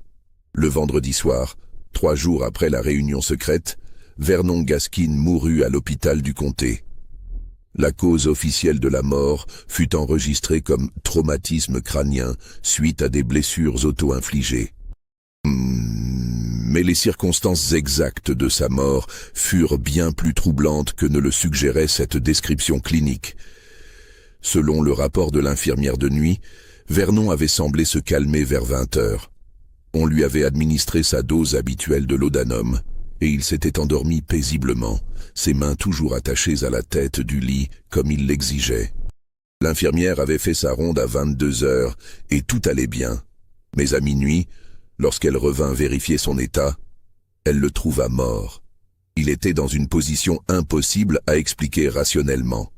Le vendredi soir, 3 jours après la réunion secrète, Vernon Gaskin mourut à l'hôpital du comté. La cause officielle de la mort fut enregistrée comme traumatisme crânien suite à des blessures auto-infligées. Mais les circonstances exactes de sa mort furent bien plus troublantes que ne le suggérait cette description clinique. Selon le rapport de l'infirmière de nuit, Vernon avait semblé se calmer vers 20 heures. On lui avait administré sa dose habituelle de laudanum, et il s'était endormi paisiblement, ses mains toujours attachées à la tête du lit comme il l'exigeait. L'infirmière avait fait sa ronde à 22 heures, et tout allait bien. Mais à minuit, lorsqu'elle revint vérifier son état, elle le trouva mort. Il était dans une position impossible à expliquer rationnellement.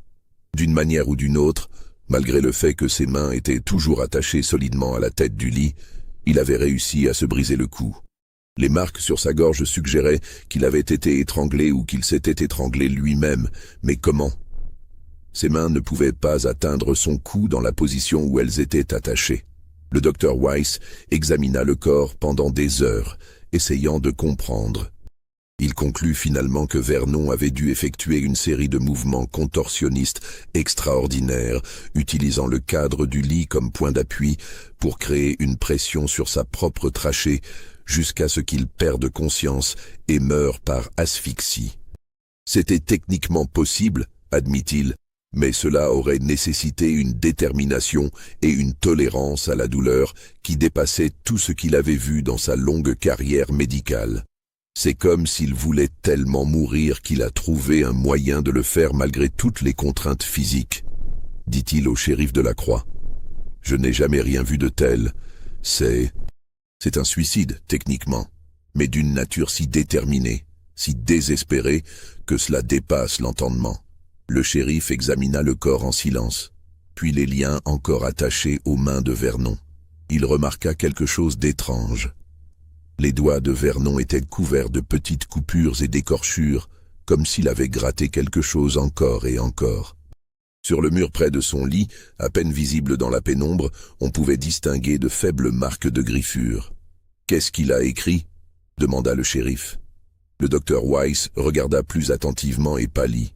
D'une manière ou d'une autre, malgré le fait que ses mains étaient toujours attachées solidement à la tête du lit, il avait réussi à se briser le cou. Les marques sur sa gorge suggéraient qu'il avait été étranglé ou qu'il s'était étranglé lui-même, mais comment? Ses mains ne pouvaient pas atteindre son cou dans la position où elles étaient attachées. Le docteur Weiss examina le corps pendant des heures, essayant de comprendre. Il conclut finalement que Vernon avait dû effectuer une série de mouvements contorsionnistes extraordinaires, utilisant le cadre du lit comme point d'appui pour créer une pression sur sa propre trachée jusqu'à ce qu'il perde conscience et meure par asphyxie. C'était techniquement possible, admit-il, mais cela aurait nécessité une détermination et une tolérance à la douleur qui dépassaient tout ce qu'il avait vu dans sa longue carrière médicale. C'est comme s'il voulait tellement mourir qu'il a trouvé un moyen de le faire malgré toutes les contraintes physiques, dit-il au shérif de la Croix. Je n'ai jamais rien vu de tel. C'est un suicide, techniquement, mais d'une nature si déterminée, si désespérée, que cela dépasse l'entendement. Le shérif examina le corps en silence, puis les liens encore attachés aux mains de Vernon. Il remarqua quelque chose d'étrange. Les doigts de Vernon étaient couverts de petites coupures et d'écorchures, comme s'il avait gratté quelque chose encore et encore. Sur le mur près de son lit, à peine visible dans la pénombre, on pouvait distinguer de faibles marques de griffures. « Qu'est-ce qu'il a écrit » demanda le shérif. Le docteur Weiss regarda plus attentivement et pâlit.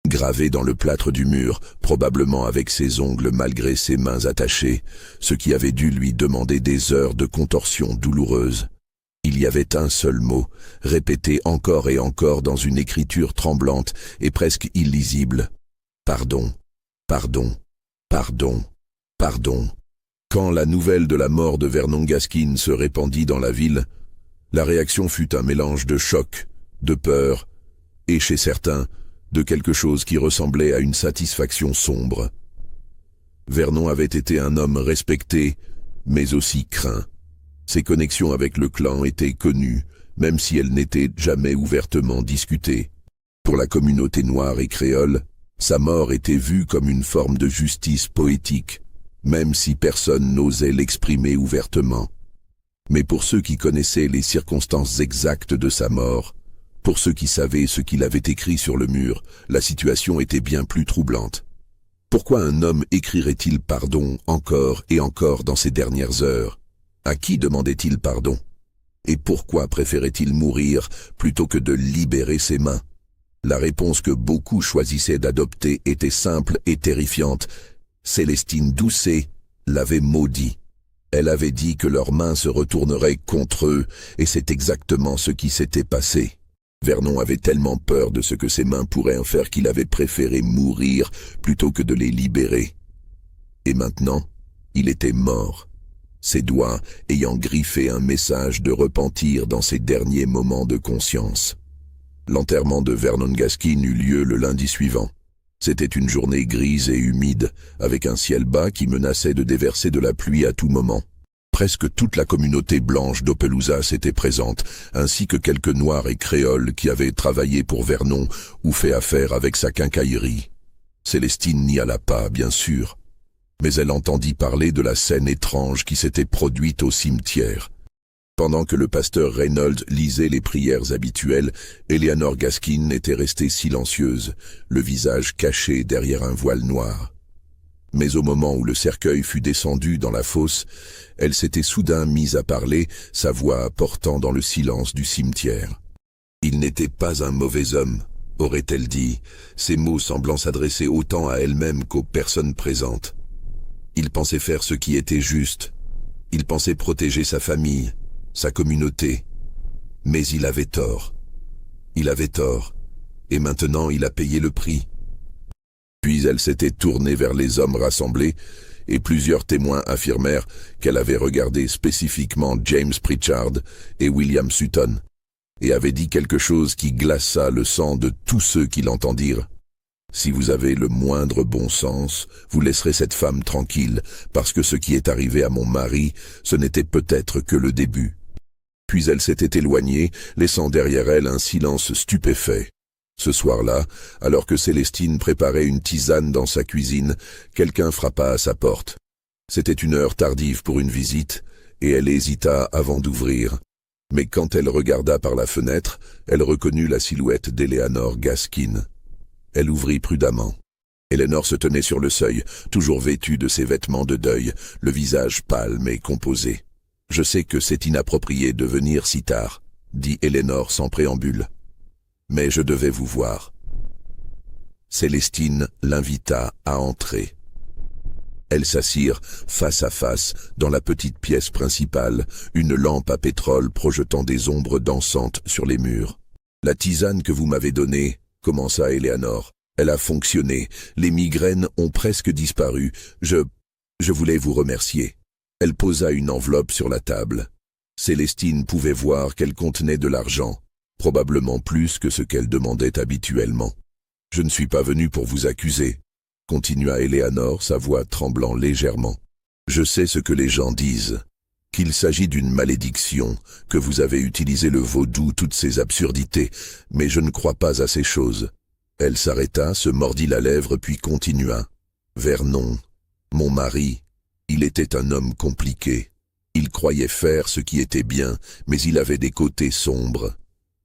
Gravé dans le plâtre du mur, probablement avec ses ongles malgré ses mains attachées, ce qui avait dû lui demander des heures de contorsion douloureuse. Il y avait un seul mot, répété encore et encore dans une écriture tremblante et presque illisible. Pardon, pardon, pardon, pardon. Quand la nouvelle de la mort de Vernon Gaskin se répandit dans la ville, la réaction fut un mélange de choc, de peur, et chez certains, de quelque chose qui ressemblait à une satisfaction sombre. Vernon avait été un homme respecté, mais aussi craint. Ses connexions avec le clan étaient connues, même si elles n'étaient jamais ouvertement discutées. Pour la communauté noire et créole, sa mort était vue comme une forme de justice poétique, même si personne n'osait l'exprimer ouvertement. Mais pour ceux qui connaissaient les circonstances exactes de sa mort, pour ceux qui savaient ce qu'il avait écrit sur le mur, la situation était bien plus troublante. Pourquoi un homme écrirait-il pardon encore et encore dans ces dernières heures? À qui demandait-il pardon? Et pourquoi préférait-il mourir plutôt que de libérer ses mains? La réponse que beaucoup choisissaient d'adopter était simple et terrifiante. Célestine Doucet l'avait maudit. Elle avait dit que leurs mains se retourneraient contre eux, et c'est exactement ce qui s'était passé. Vernon avait tellement peur de ce que ses mains pourraient en faire qu'il avait préféré mourir plutôt que de les libérer. Et maintenant, il était mort, ses doigts ayant griffé un message de repentir dans ses derniers moments de conscience. L'enterrement de Vernon Gaskin eut lieu le lundi suivant. C'était une journée grise et humide, avec un ciel bas qui menaçait de déverser de la pluie à tout moment. Presque toute la communauté blanche d'Opelousas était présente, ainsi que quelques noirs et créoles qui avaient travaillé pour Vernon ou fait affaire avec sa quincaillerie. Célestine n'y alla pas, bien sûr, mais elle entendit parler de la scène étrange qui s'était produite au cimetière. Pendant que le pasteur Reynolds lisait les prières habituelles, Eleanor Gaskin était restée silencieuse, le visage caché derrière un voile noir. Mais au moment où le cercueil fut descendu dans la fosse, elle s'était soudain mise à parler, sa voix portant dans le silence du cimetière. « Il n'était pas un mauvais homme », aurait-elle dit, ses mots semblant s'adresser autant à elle-même qu'aux personnes présentes. Il pensait faire ce qui était juste. Il pensait protéger sa famille, sa communauté. Mais il avait tort. Il avait tort. Et maintenant il a payé le prix. Puis elle s'était tournée vers les hommes rassemblés, et plusieurs témoins affirmèrent qu'elle avait regardé spécifiquement James Pritchard et William Sutton, et avait dit quelque chose qui glaça le sang de tous ceux qui l'entendirent. « Si vous avez le moindre bon sens, vous laisserez cette femme tranquille, parce que ce qui est arrivé à mon mari, ce n'était peut-être que le début. » Puis elle s'était éloignée, laissant derrière elle un silence stupéfait. Ce soir-là, alors que Célestine préparait une tisane dans sa cuisine, quelqu'un frappa à sa porte. C'était une heure tardive pour une visite, et elle hésita avant d'ouvrir. Mais quand elle regarda par la fenêtre, elle reconnut la silhouette d'Eleanor Gaskin. Elle ouvrit prudemment. Eleanor se tenait sur le seuil, toujours vêtue de ses vêtements de deuil, le visage pâle mais composé. « Je sais que c'est inapproprié de venir si tard, » dit Eleanor sans préambule. Mais je devais vous voir. Célestine l'invita à entrer. Elles s'assirent face à face dans la petite pièce principale, une lampe à pétrole projetant des ombres dansantes sur les murs. « La tisane que vous m'avez donnée, » commença Eleanor. « Elle a fonctionné, les migraines ont presque disparu. Je voulais vous remercier. » Elle posa une enveloppe sur la table. Célestine pouvait voir qu'elle contenait de l'argent, probablement plus que ce qu'elle demandait habituellement. « Je ne suis pas venu pour vous accuser. » Continua Eleanor, sa voix tremblant légèrement. Je sais ce que les gens disent, qu'il s'agit d'une malédiction, que vous avez utilisé le vaudou, toutes ces absurdités, mais je ne crois pas à ces choses. Elle s'arrêta, se mordit la lèvre, puis continua. Vernon, mon mari, il était un homme compliqué. Il croyait faire ce qui était bien, mais il avait des côtés sombres.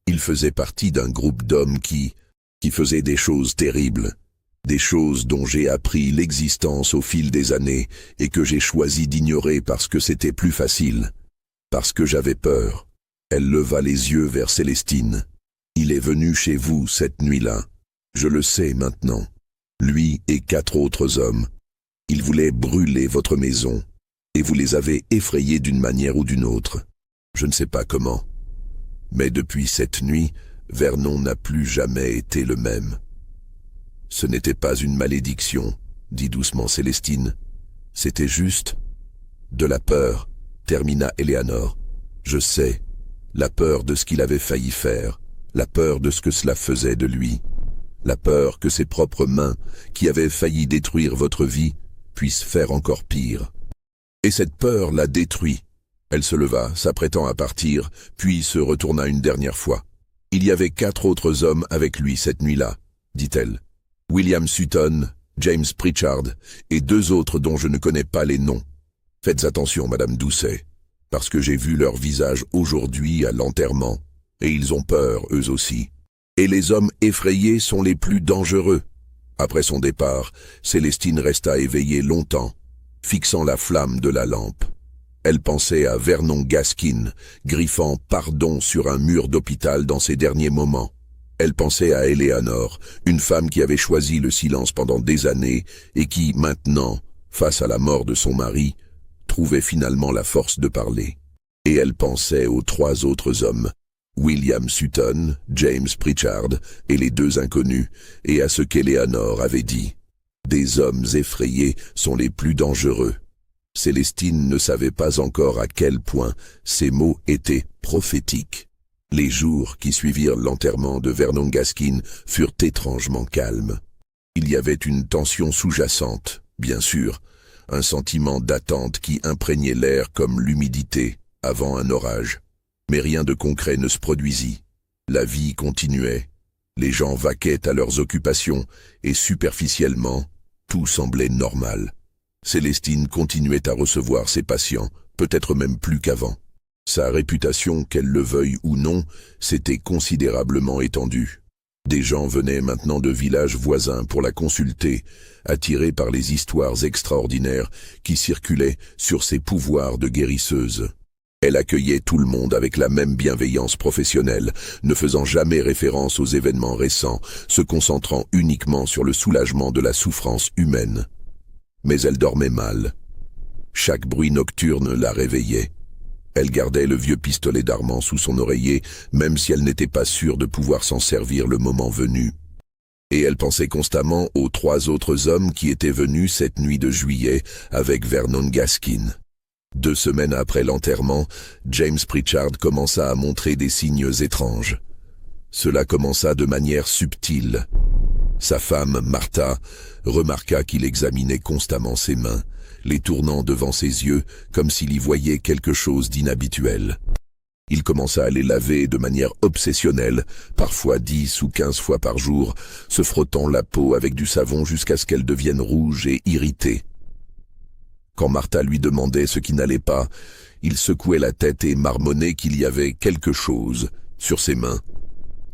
Il faisait partie d'un groupe d'hommes qui faisaient des choses terribles. Des choses dont j'ai appris l'existence au fil des années et que j'ai choisi d'ignorer parce que c'était plus facile. Parce que j'avais peur. Elle leva les yeux vers Célestine. Il est venu chez vous cette nuit-là. Je le sais maintenant. Lui et 4 autres hommes. Il voulait brûler votre maison. Et vous les avez effrayés d'une manière ou d'une autre. Je ne sais pas comment. Mais depuis cette nuit, Vernon n'a plus jamais été le même. Ce n'était pas une malédiction, dit doucement Célestine. C'était juste de la peur, termina Eleanor. Je sais, la peur de ce qu'il avait failli faire, la peur de ce que cela faisait de lui, la peur que ses propres mains, qui avaient failli détruire votre vie, puissent faire encore pire. Et cette peur l'a détruit. Elle se leva, s'apprêtant à partir, puis se retourna une dernière fois. Il y avait 4 autres hommes avec lui cette nuit-là, dit-elle. William Sutton, James Pritchard et 2 autres dont je ne connais pas les noms. Faites attention, Madame Doucet, parce que j'ai vu leur visage aujourd'hui à l'enterrement, et ils ont peur, eux aussi. Et les hommes effrayés sont les plus dangereux. Après son départ, Célestine resta éveillée longtemps, fixant la flamme de la lampe. Elle pensait à Vernon Gaskin, griffant pardon sur un mur d'hôpital dans ses derniers moments. Elle pensait à Eleanor, une femme qui avait choisi le silence pendant des années et qui, maintenant, face à la mort de son mari, trouvait finalement la force de parler. Et elle pensait aux 3 autres hommes, William Sutton, James Pritchard et les 2 inconnus, et à ce qu'Eleanor avait dit. Des hommes effrayés sont les plus dangereux. Célestine ne savait pas encore à quel point ces mots étaient prophétiques. Les jours qui suivirent l'enterrement de Vernon Gaskin furent étrangement calmes. Il y avait une tension sous-jacente, bien sûr, un sentiment d'attente qui imprégnait l'air comme l'humidité avant un orage. Mais rien de concret ne se produisit. La vie continuait. Les gens vaquaient à leurs occupations et superficiellement, tout semblait normal. Célestine continuait à recevoir ses patients, peut-être même plus qu'avant. Sa réputation, qu'elle le veuille ou non, s'était considérablement étendue. Des gens venaient maintenant de villages voisins pour la consulter, attirés par les histoires extraordinaires qui circulaient sur ses pouvoirs de guérisseuse. Elle accueillait tout le monde avec la même bienveillance professionnelle, ne faisant jamais référence aux événements récents, se concentrant uniquement sur le soulagement de la souffrance humaine. Mais elle dormait mal. Chaque bruit nocturne la réveillait. Elle gardait le vieux pistolet d'Armand sous son oreiller, même si elle n'était pas sûre de pouvoir s'en servir le moment venu. Et elle pensait constamment aux 3 autres hommes qui étaient venus cette nuit de juillet avec Vernon Gaskin. 2 semaines après l'enterrement, James Pritchard commença à montrer des signes étranges. Cela commença de manière subtile. Sa femme, Martha, remarqua qu'il examinait constamment ses mains, les tournant devant ses yeux comme s'il y voyait quelque chose d'inhabituel. Il commença à les laver de manière obsessionnelle, parfois 10 ou 15 fois par jour, se frottant la peau avec du savon jusqu'à ce qu'elle devienne rouge et irritée. Quand Martha lui demandait ce qui n'allait pas, il secouait la tête et marmonnait qu'il y avait quelque chose sur ses mains,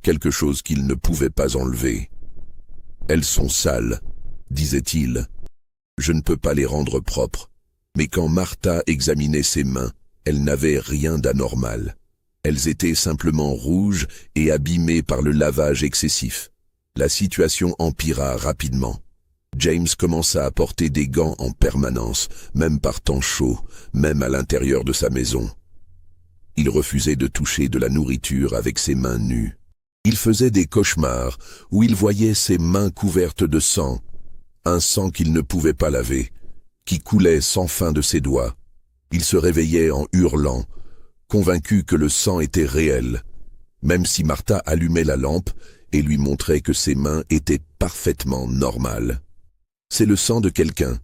quelque chose qu'il ne pouvait pas enlever. « Elles sont sales », disait-il. « Je ne peux pas les rendre propres. » Mais quand Martha examinait ses mains, elle n'avait rien d'anormal. Elles étaient simplement rouges et abîmées par le lavage excessif. La situation empira rapidement. James commença à porter des gants en permanence, même par temps chaud, même à l'intérieur de sa maison. Il refusait de toucher de la nourriture avec ses mains nues. Il faisait des cauchemars où il voyait ses mains couvertes de sang, un sang qu'il ne pouvait pas laver, qui coulait sans fin de ses doigts. Il se réveillait en hurlant, convaincu que le sang était réel, même si Martha allumait la lampe et lui montrait que ses mains étaient parfaitement normales. « C'est le sang de quelqu'un »,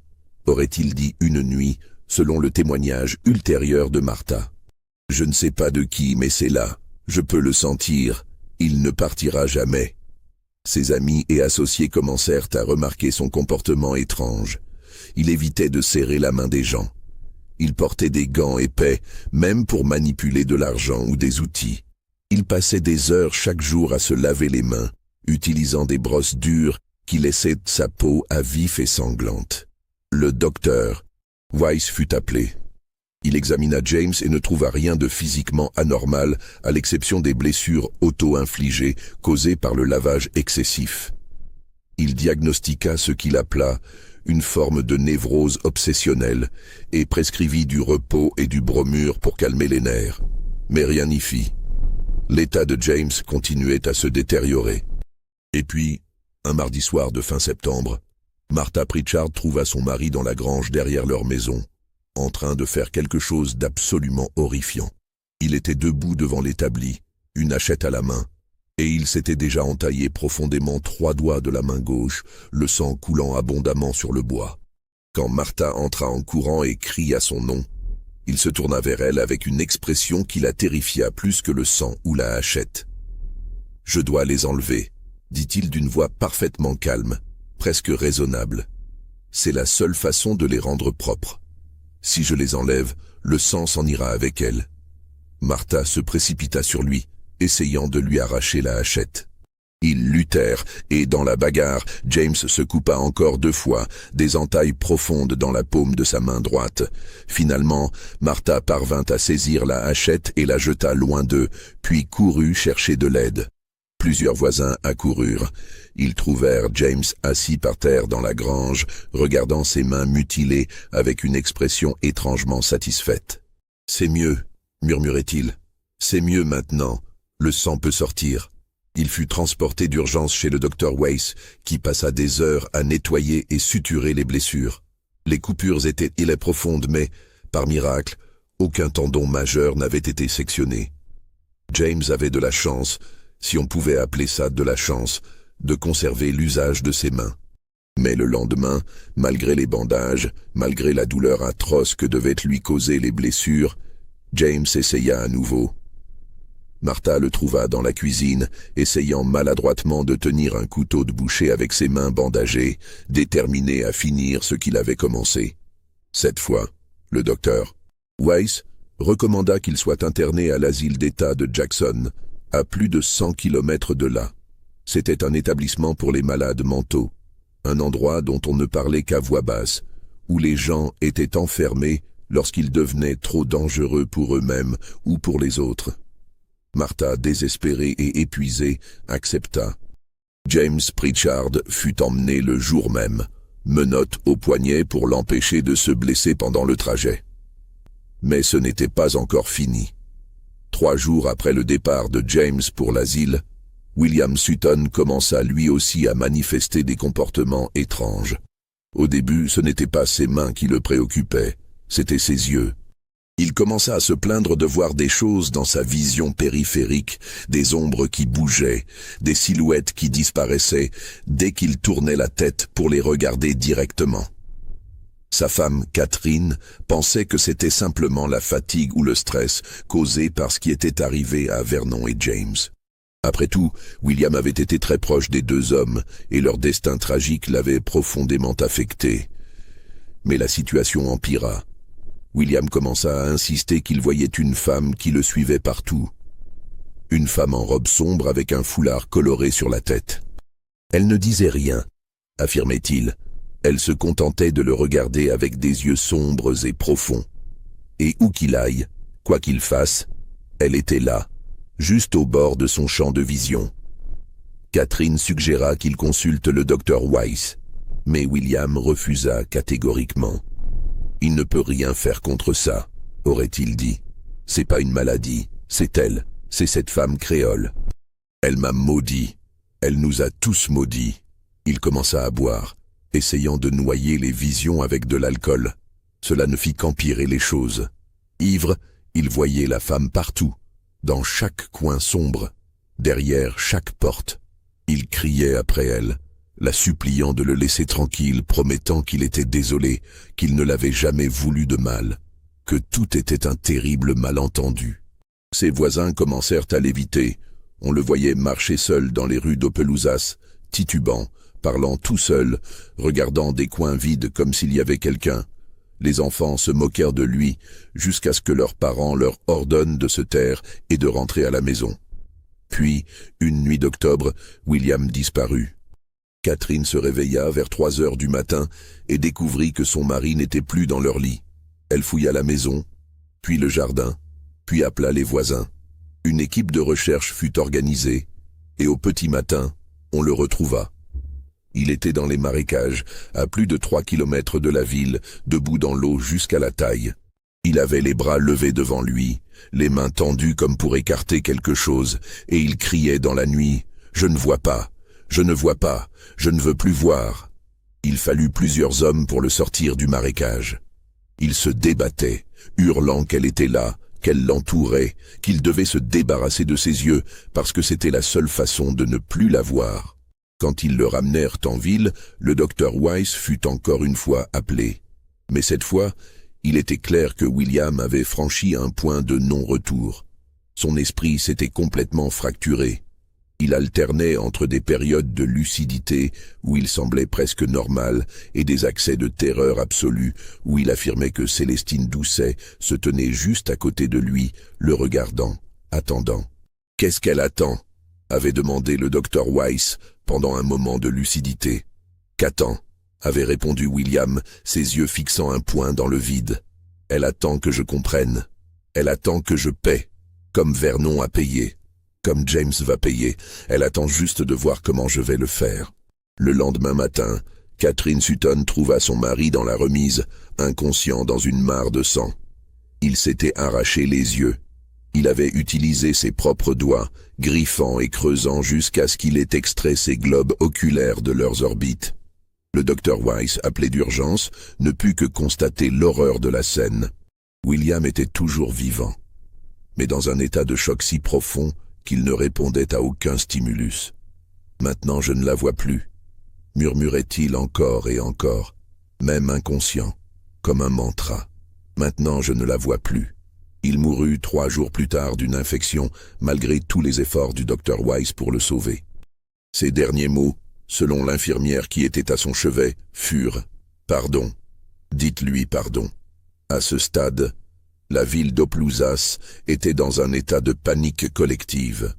aurait-il dit une nuit, selon le témoignage ultérieur de Martha. « Je ne sais pas de qui, mais c'est là. Je peux le sentir. Il ne partira jamais. » Ses amis et associés commencèrent à remarquer son comportement étrange. Il évitait de serrer la main des gens. Il portait des gants épais, même pour manipuler de l'argent ou des outils. Il passait des heures chaque jour à se laver les mains, utilisant des brosses dures qui laissaient sa peau à vif et sanglante. Le docteur Weiss fut appelé. Il examina James et ne trouva rien de physiquement anormal, à l'exception des blessures auto-infligées causées par le lavage excessif. Il diagnostiqua ce qu'il appela une forme de névrose obsessionnelle et prescrivit du repos et du bromure pour calmer les nerfs. Mais rien n'y fit. L'état de James continuait à se détériorer. Et puis, un mardi soir de fin septembre, Martha Pritchard trouva son mari dans la grange derrière leur maison, en train de faire quelque chose d'absolument horrifiant. Il était debout devant l'établi, une hachette à la main, et il s'était déjà entaillé profondément 3 doigts de la main gauche, le sang coulant abondamment sur le bois. Quand Martha entra en courant et cria son nom, il se tourna vers elle avec une expression qui la terrifia plus que le sang ou la hachette. « Je dois les enlever », dit-il d'une voix parfaitement calme, presque raisonnable. « C'est la seule façon de les rendre propres. Si je les enlève, le sang s'en ira avec elles. » Martha se précipita sur lui, essayant de lui arracher la hachette. Ils luttèrent, et dans la bagarre, James se coupa encore 2 fois, des entailles profondes dans la paume de sa main droite. Finalement, Martha parvint à saisir la hachette et la jeta loin d'eux, puis courut chercher de l'aide. Plusieurs voisins accoururent. Ils trouvèrent James assis par terre dans la grange, regardant ses mains mutilées avec une expression étrangement satisfaite. « C'est mieux », murmurait-il. « C'est mieux maintenant. Le sang peut sortir. » Il fut transporté d'urgence chez le docteur Weiss, qui passa des heures à nettoyer et suturer les blessures. Les coupures étaient profondes, mais, par miracle, aucun tendon majeur n'avait été sectionné. James avait de la chance, si on pouvait appeler ça de la chance, de conserver l'usage de ses mains. Mais le lendemain, malgré les bandages, malgré la douleur atroce que devaient lui causer les blessures, James essaya à nouveau. Martha le trouva dans la cuisine, essayant maladroitement de tenir un couteau de boucher avec ses mains bandagées, déterminé à finir ce qu'il avait commencé. Cette fois, le docteur Weiss recommanda qu'il soit interné à l'asile d'État de Jackson, à plus de 100 kilomètres de là. C'était un établissement pour les malades mentaux, un endroit dont on ne parlait qu'à voix basse, où les gens étaient enfermés lorsqu'ils devenaient trop dangereux pour eux-mêmes ou pour les autres. Martha, désespérée et épuisée, accepta. James Pritchard fut emmené le jour même, menottes au poignet pour l'empêcher de se blesser pendant le trajet. Mais ce n'était pas encore fini. 3 jours après le départ de James pour l'asile, William Sutton commença lui aussi à manifester des comportements étranges. Au début, ce n'était pas ses mains qui le préoccupaient, c'était ses yeux. Il commença à se plaindre de voir des choses dans sa vision périphérique, des ombres qui bougeaient, des silhouettes qui disparaissaient dès qu'il tournait la tête pour les regarder directement. Sa femme, Catherine, pensait que c'était simplement la fatigue ou le stress causé par ce qui était arrivé à Vernon et James. Après tout, William avait été très proche des 2 hommes et leur destin tragique l'avait profondément affecté. Mais la situation empira. William commença à insister qu'il voyait une femme qui le suivait partout. Une femme en robe sombre avec un foulard coloré sur la tête. Elle ne disait rien, affirmait-il. Elle se contentait de le regarder avec des yeux sombres et profonds. Et où qu'il aille, quoi qu'il fasse, Elle était là, juste au bord de son champ de vision. Catherine suggéra qu'il consulte le docteur Weiss, mais William refusa catégoriquement. « Il ne peut rien faire contre ça », aurait-il dit. « C'est pas une maladie, c'est elle, c'est cette femme créole. Elle m'a maudit, elle nous a tous maudits. » Il commença à boire, essayant de noyer les visions avec de l'alcool. Cela ne fit qu'empirer les choses. Ivre, il voyait la femme partout, dans chaque coin sombre, derrière chaque porte. Il criait après elle, la suppliant de le laisser tranquille, promettant qu'il était désolé, qu'il ne l'avait jamais voulu de mal, que tout était un terrible malentendu. Ses voisins commencèrent à l'éviter. On le voyait marcher seul dans les rues d'Opelousas, titubant, parlant tout seul, regardant des coins vides comme s'il y avait quelqu'un. Les enfants se moquèrent de lui, jusqu'à ce que leurs parents leur ordonnent de se taire et de rentrer à la maison. Puis, une nuit d'octobre, William disparut. Catherine se réveilla vers 3 heures du matin et découvrit que son mari n'était plus dans leur lit. Elle fouilla la maison, puis le jardin, puis appela les voisins. Une équipe de recherche fut organisée, et au petit matin, on le retrouva. Il était dans les marécages, à plus de 3 kilomètres de la ville, debout dans l'eau jusqu'à la taille. Il avait les bras levés devant lui, les mains tendues comme pour écarter quelque chose, et il criait dans la nuit « Je ne vois pas, je ne vois pas, je ne veux plus voir ». Il fallut plusieurs hommes pour le sortir du marécage. Il se débattait, hurlant qu'elle était là, qu'elle l'entourait, qu'il devait se débarrasser de ses yeux, parce que c'était la seule façon de ne plus la voir. Quand ils le ramenèrent en ville, le docteur Weiss fut encore une fois appelé. Mais cette fois, il était clair que William avait franchi un point de non-retour. Son esprit s'était complètement fracturé. Il alternait entre des périodes de lucidité où il semblait presque normal et des accès de terreur absolue où il affirmait que Célestine Doucet se tenait juste à côté de lui, le regardant, attendant. « Qu'est-ce qu'elle attend ?» avait demandé le docteur Weiss pendant un moment de lucidité. « Qu'attend ?» avait répondu William, ses yeux fixant un point dans le vide. « Elle attend que je comprenne. Elle attend que je paie, comme Vernon a payé. Comme James va payer, elle attend juste de voir comment je vais le faire. » Le lendemain matin, Catherine Sutton trouva son mari dans la remise, inconscient dans une mare de sang. Il s'était arraché les yeux. Il avait utilisé ses propres doigts, griffant et creusant jusqu'à ce qu'il ait extrait ses globes oculaires de leurs orbites. Le docteur Weiss, appelé d'urgence, ne put que constater l'horreur de la scène. William était toujours vivant, mais dans un état de choc si profond qu'il ne répondait à aucun stimulus. « Maintenant je ne la vois plus », murmurait-il encore et encore, même inconscient, comme un mantra. « Maintenant je ne la vois plus ». Il mourut 3 jours plus tard d'une infection, malgré tous les efforts du docteur Weiss pour le sauver. Ses derniers mots, selon l'infirmière qui était à son chevet, furent « Pardon, dites-lui pardon ». À ce stade, la ville d'Opelousas était dans un état de panique collective.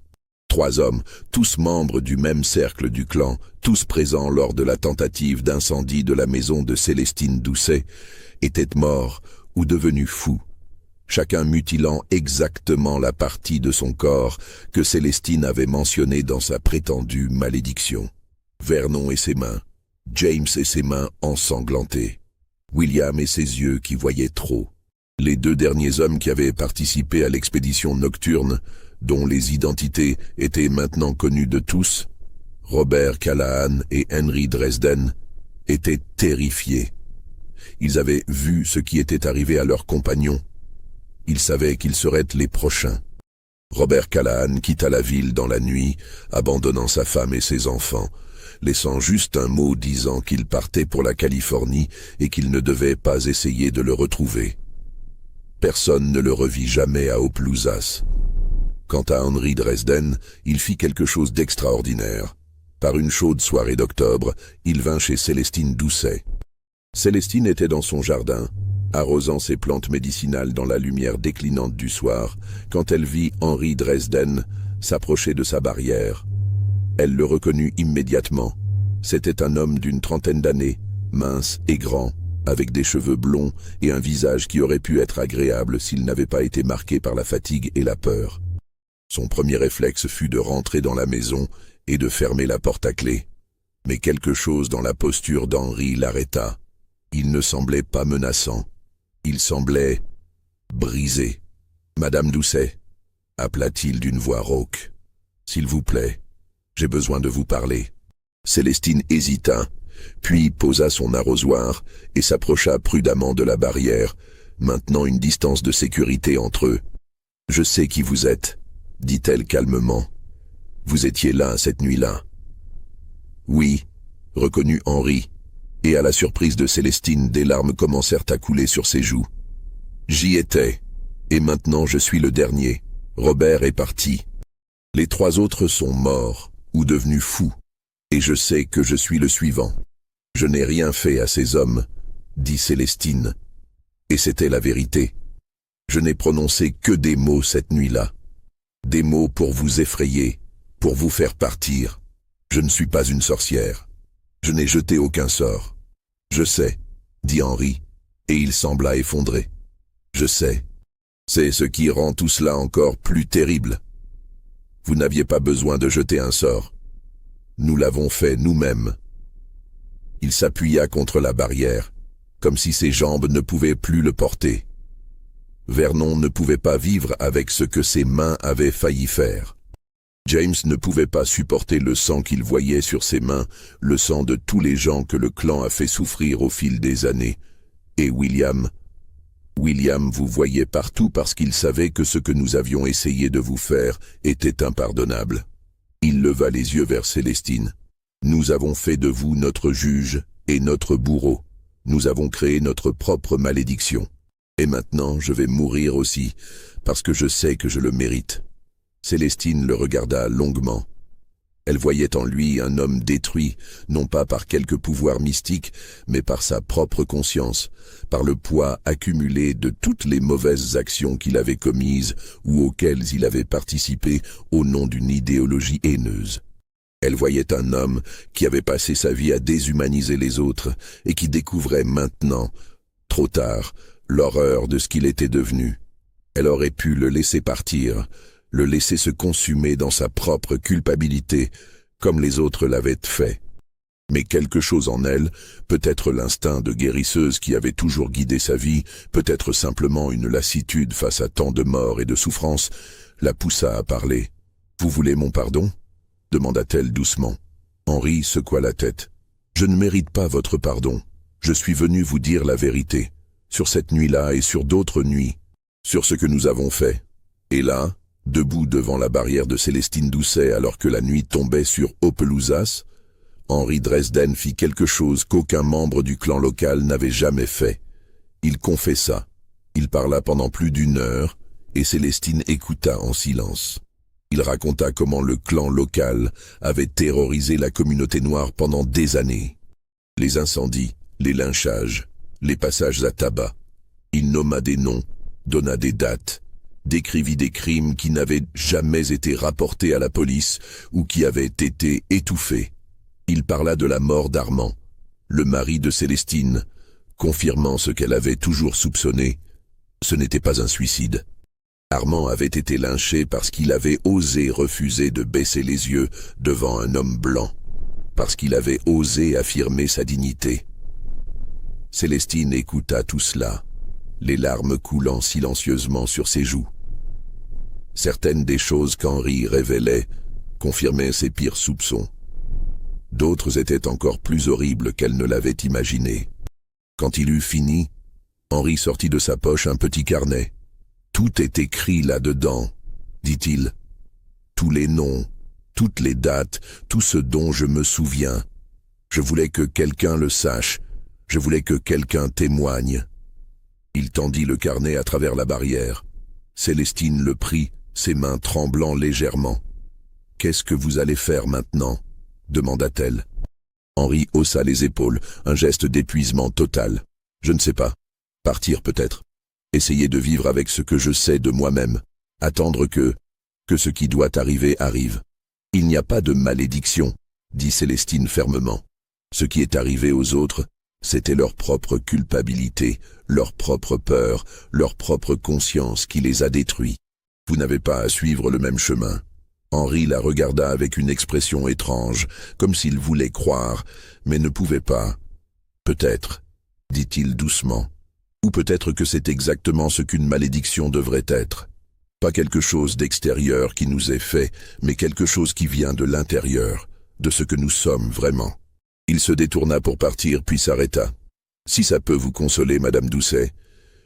3 hommes, tous membres du même cercle du clan, tous présents lors de la tentative d'incendie de la maison de Célestine Doucet, étaient morts ou devenus fous, chacun mutilant exactement la partie de son corps que Célestine avait mentionnée dans sa prétendue malédiction. Vernon et ses mains, James et ses mains ensanglantées, William et ses yeux qui voyaient trop. Les 2 derniers hommes qui avaient participé à l'expédition nocturne, dont les identités étaient maintenant connues de tous, Robert Callahan et Henry Dresden, étaient terrifiés. Ils avaient vu ce qui était arrivé à leurs compagnons. Ils savaient qu'ils seraient les prochains. Robert Callahan quitta la ville dans la nuit, abandonnant sa femme et ses enfants, laissant juste un mot disant qu'il partait pour la Californie et qu'il ne devait pas essayer de le retrouver. Personne ne le revit jamais à Opelousas. Quant à Henry Dresden, il fit quelque chose d'extraordinaire. Par une chaude soirée d'octobre, il vint chez Célestine Doucet. Célestine était dans son jardin, arrosant ses plantes médicinales dans la lumière déclinante du soir, quand elle vit Henry Dresden s'approcher de sa barrière. Elle le reconnut immédiatement. C'était un homme d'une 30aine d'années, mince et grand, avec des cheveux blonds et un visage qui aurait pu être agréable s'il n'avait pas été marqué par la fatigue et la peur. Son premier réflexe fut de rentrer dans la maison et de fermer la porte à clé. Mais quelque chose dans la posture d'Henri l'arrêta. Il ne semblait pas menaçant. Il semblait brisé. « Madame Doucet » appela-t-il d'une voix rauque. « S'il vous plaît, j'ai besoin de vous parler. » Célestine hésita, puis posa son arrosoir et s'approcha prudemment de la barrière, maintenant une distance de sécurité entre eux. « Je sais qui vous êtes, » dit-elle calmement. « Vous étiez là cette nuit-là. » « Oui, » reconnut Henri, et à la surprise de Célestine, des larmes commencèrent à couler sur ses joues. « J'y étais, et maintenant je suis le dernier. Robert est parti. Les 3 autres sont morts ou devenus fous, et je sais que je suis le suivant. Je n'ai rien fait à ces hommes, » dit Célestine. Et c'était la vérité. Je n'ai prononcé que des mots cette nuit-là. Des mots pour vous effrayer, pour vous faire partir. Je ne suis pas une sorcière. Je n'ai jeté aucun sort. Je sais, dit Henri, et il sembla effondré. Je sais. C'est ce qui rend tout cela encore plus terrible. Vous n'aviez pas besoin de jeter un sort. Nous l'avons fait nous-mêmes. Il s'appuya contre la barrière, comme si ses jambes ne pouvaient plus le porter. Vernon ne pouvait pas vivre avec ce que ses mains avaient failli faire. James ne pouvait pas supporter le sang qu'il voyait sur ses mains, le sang de tous les gens que le clan a fait souffrir au fil des années. Et William vous voyait partout parce qu'il savait que ce que nous avions essayé de vous faire était impardonnable. Il leva les yeux vers Célestine. Nous avons fait de vous notre juge et notre bourreau. Nous avons créé notre propre malédiction. Et maintenant, je vais mourir aussi, parce que je sais que je le mérite. Célestine le regarda longuement. Elle voyait en lui un homme détruit, non pas par quelque pouvoir mystique, mais par sa propre conscience, par le poids accumulé de toutes les mauvaises actions qu'il avait commises ou auxquelles il avait participé au nom d'une idéologie haineuse. Elle voyait un homme qui avait passé sa vie à déshumaniser les autres et qui découvrait maintenant, trop tard, l'horreur de ce qu'il était devenu. Elle aurait pu le laisser partir, le laisser se consumer dans sa propre culpabilité, comme les autres l'avaient fait. Mais quelque chose en elle, peut-être l'instinct de guérisseuse qui avait toujours guidé sa vie, peut-être simplement une lassitude face à tant de morts et de souffrances, la poussa à parler. « Vous voulez mon pardon ?» demanda-t-elle doucement. Henri secoua la tête. « Je ne mérite pas votre pardon. Je suis venu vous dire la vérité, sur cette nuit-là et sur d'autres nuits, sur ce que nous avons fait. » Et là, debout devant la barrière de Célestine Doucet alors que la nuit tombait sur Opelousas, Henri Dresden fit quelque chose qu'aucun membre du clan local n'avait jamais fait. Il confessa. Il parla pendant plus d'1 heure et Célestine écouta en silence. Il raconta comment le clan local avait terrorisé la communauté noire pendant des années. Les incendies, les lynchages, les passages à tabac. Il nomma des noms, donna des dates, décrivit des crimes qui n'avaient jamais été rapportés à la police ou qui avaient été étouffés. Il parla de la mort d'Armand, le mari de Célestine, confirmant ce qu'elle avait toujours soupçonné. Ce n'était pas un suicide. Armand avait été lynché parce qu'il avait osé refuser de baisser les yeux devant un homme blanc, parce qu'il avait osé affirmer sa dignité. Célestine écouta tout cela, les larmes coulant silencieusement sur ses joues. Certaines des choses qu'Henri révélait confirmaient ses pires soupçons. D'autres étaient encore plus horribles qu'elle ne l'avait imaginé. Quand il eut fini, Henri sortit de sa poche un petit carnet. « Tout est écrit là-dedans, » dit-il. « Tous les noms, toutes les dates, tout ce dont je me souviens. Je voulais que quelqu'un le sache, je voulais que quelqu'un témoigne. » Il tendit le carnet à travers la barrière. Célestine le prit, ses mains tremblant légèrement. « Qu'est-ce que vous allez faire maintenant ?» demanda-t-elle. Henri haussa les épaules, un geste d'épuisement total. « Je ne sais pas. Partir peut-être. Essayer de vivre avec ce que je sais de moi-même. Attendre que ce qui doit arriver arrive. Il n'y a pas de malédiction, dit Célestine fermement. Ce qui est arrivé aux autres C'était leur propre culpabilité, leur propre peur, leur propre conscience qui les a détruits. Vous n'avez pas à suivre le même chemin. Henri la regarda avec une expression étrange, comme s'il voulait croire, mais ne pouvait pas. Peut-être, dit-il doucement. Ou peut-être que c'est exactement ce qu'une malédiction devrait être. Pas quelque chose d'extérieur qui nous est fait, mais quelque chose qui vient de l'intérieur, de ce que nous sommes vraiment. Il se détourna pour partir, puis s'arrêta. Si ça peut vous consoler, Madame Doucet,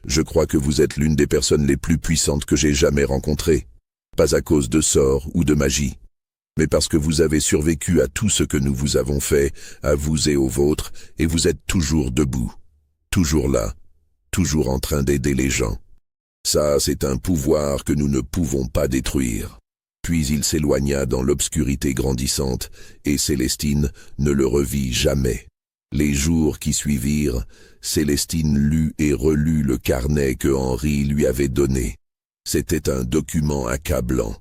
je crois que vous êtes l'une des personnes les plus puissantes que j'ai jamais rencontrées. Pas à cause de sorts ou de magie, mais parce que vous avez survécu à tout ce que nous vous avons fait, à vous et aux vôtres, et vous êtes toujours debout, toujours là, toujours en train d'aider les gens. Ça, c'est un pouvoir que nous ne pouvons pas détruire. Puis il s'éloigna dans l'obscurité grandissante, et Célestine ne le revit jamais. Les jours qui suivirent, Célestine lut et relut le carnet que Henri lui avait donné. C'était un document accablant,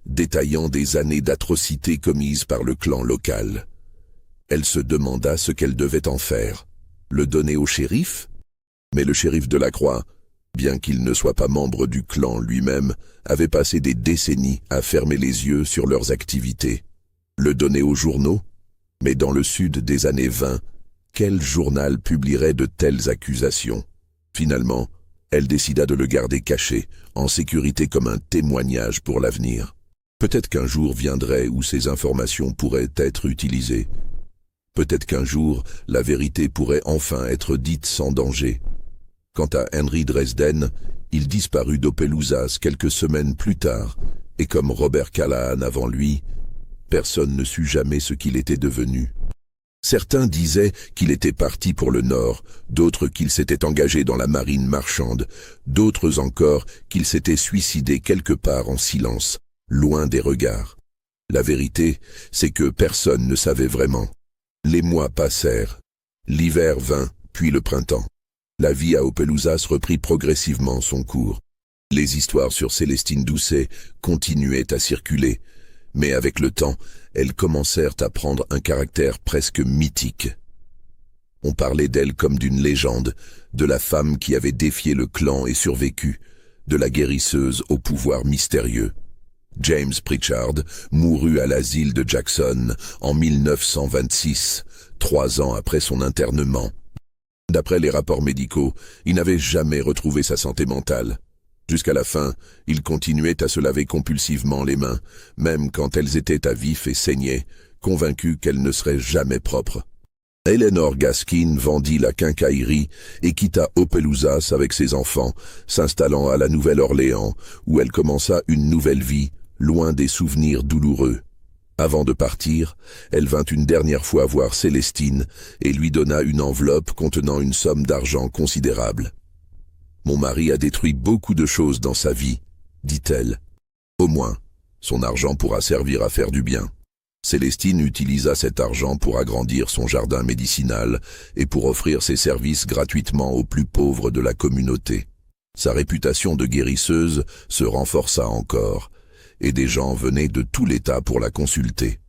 détaillant des années d'atrocités commises par le clan local. Elle se demanda ce qu'elle devait en faire. Le donner au shérif? Mais le shérif de la Croix, bien qu'il ne soit pas membre du clan lui-même, avait passé des décennies à fermer les yeux sur leurs activités. Le donner aux journaux? Mais dans le sud des années 20, quel journal publierait de telles accusations? Finalement, elle décida de le garder caché, en sécurité comme un témoignage pour l'avenir. Peut-être qu'un jour viendrait où ces informations pourraient être utilisées. Peut-être qu'un jour, la vérité pourrait enfin être dite sans danger. Quant à Henry Dresden, il disparut d'Opelousas quelques semaines plus tard, et comme Robert Callahan avant lui, personne ne sut jamais ce qu'il était devenu. Certains disaient qu'il était parti pour le nord, d'autres qu'il s'était engagé dans la marine marchande, d'autres encore qu'il s'était suicidé quelque part en silence, loin des regards. La vérité, c'est que personne ne savait vraiment. Les mois passèrent. L'hiver vint, puis le printemps. La vie à Opelousas reprit progressivement son cours. Les histoires sur Célestine Doucet continuaient à circuler, mais avec le temps, elles commencèrent à prendre un caractère presque mythique. On parlait d'elle comme d'une légende, de la femme qui avait défié le clan et survécu, de la guérisseuse au pouvoir mystérieux. James Pritchard mourut à l'asile de Jackson en 1926, 3 ans après son internement. D'après les rapports médicaux, il n'avait jamais retrouvé sa santé mentale. Jusqu'à la fin, il continuait à se laver compulsivement les mains, même quand elles étaient à vif et saignaient, convaincu qu'elles ne seraient jamais propres. Eleanor Gaskin vendit la quincaillerie et quitta Opelousas avec ses enfants, s'installant à la Nouvelle-Orléans, où elle commença une nouvelle vie, loin des souvenirs douloureux. Avant de partir, elle vint une dernière fois voir Célestine et lui donna une enveloppe contenant une somme d'argent considérable. « Mon mari a détruit beaucoup de choses dans sa vie, dit-elle. Au moins, son argent pourra servir à faire du bien. » Célestine utilisa cet argent pour agrandir son jardin médicinal et pour offrir ses services gratuitement aux plus pauvres de la communauté. Sa réputation de guérisseuse se renforça encore, et des gens venaient de tout l'État pour la consulter.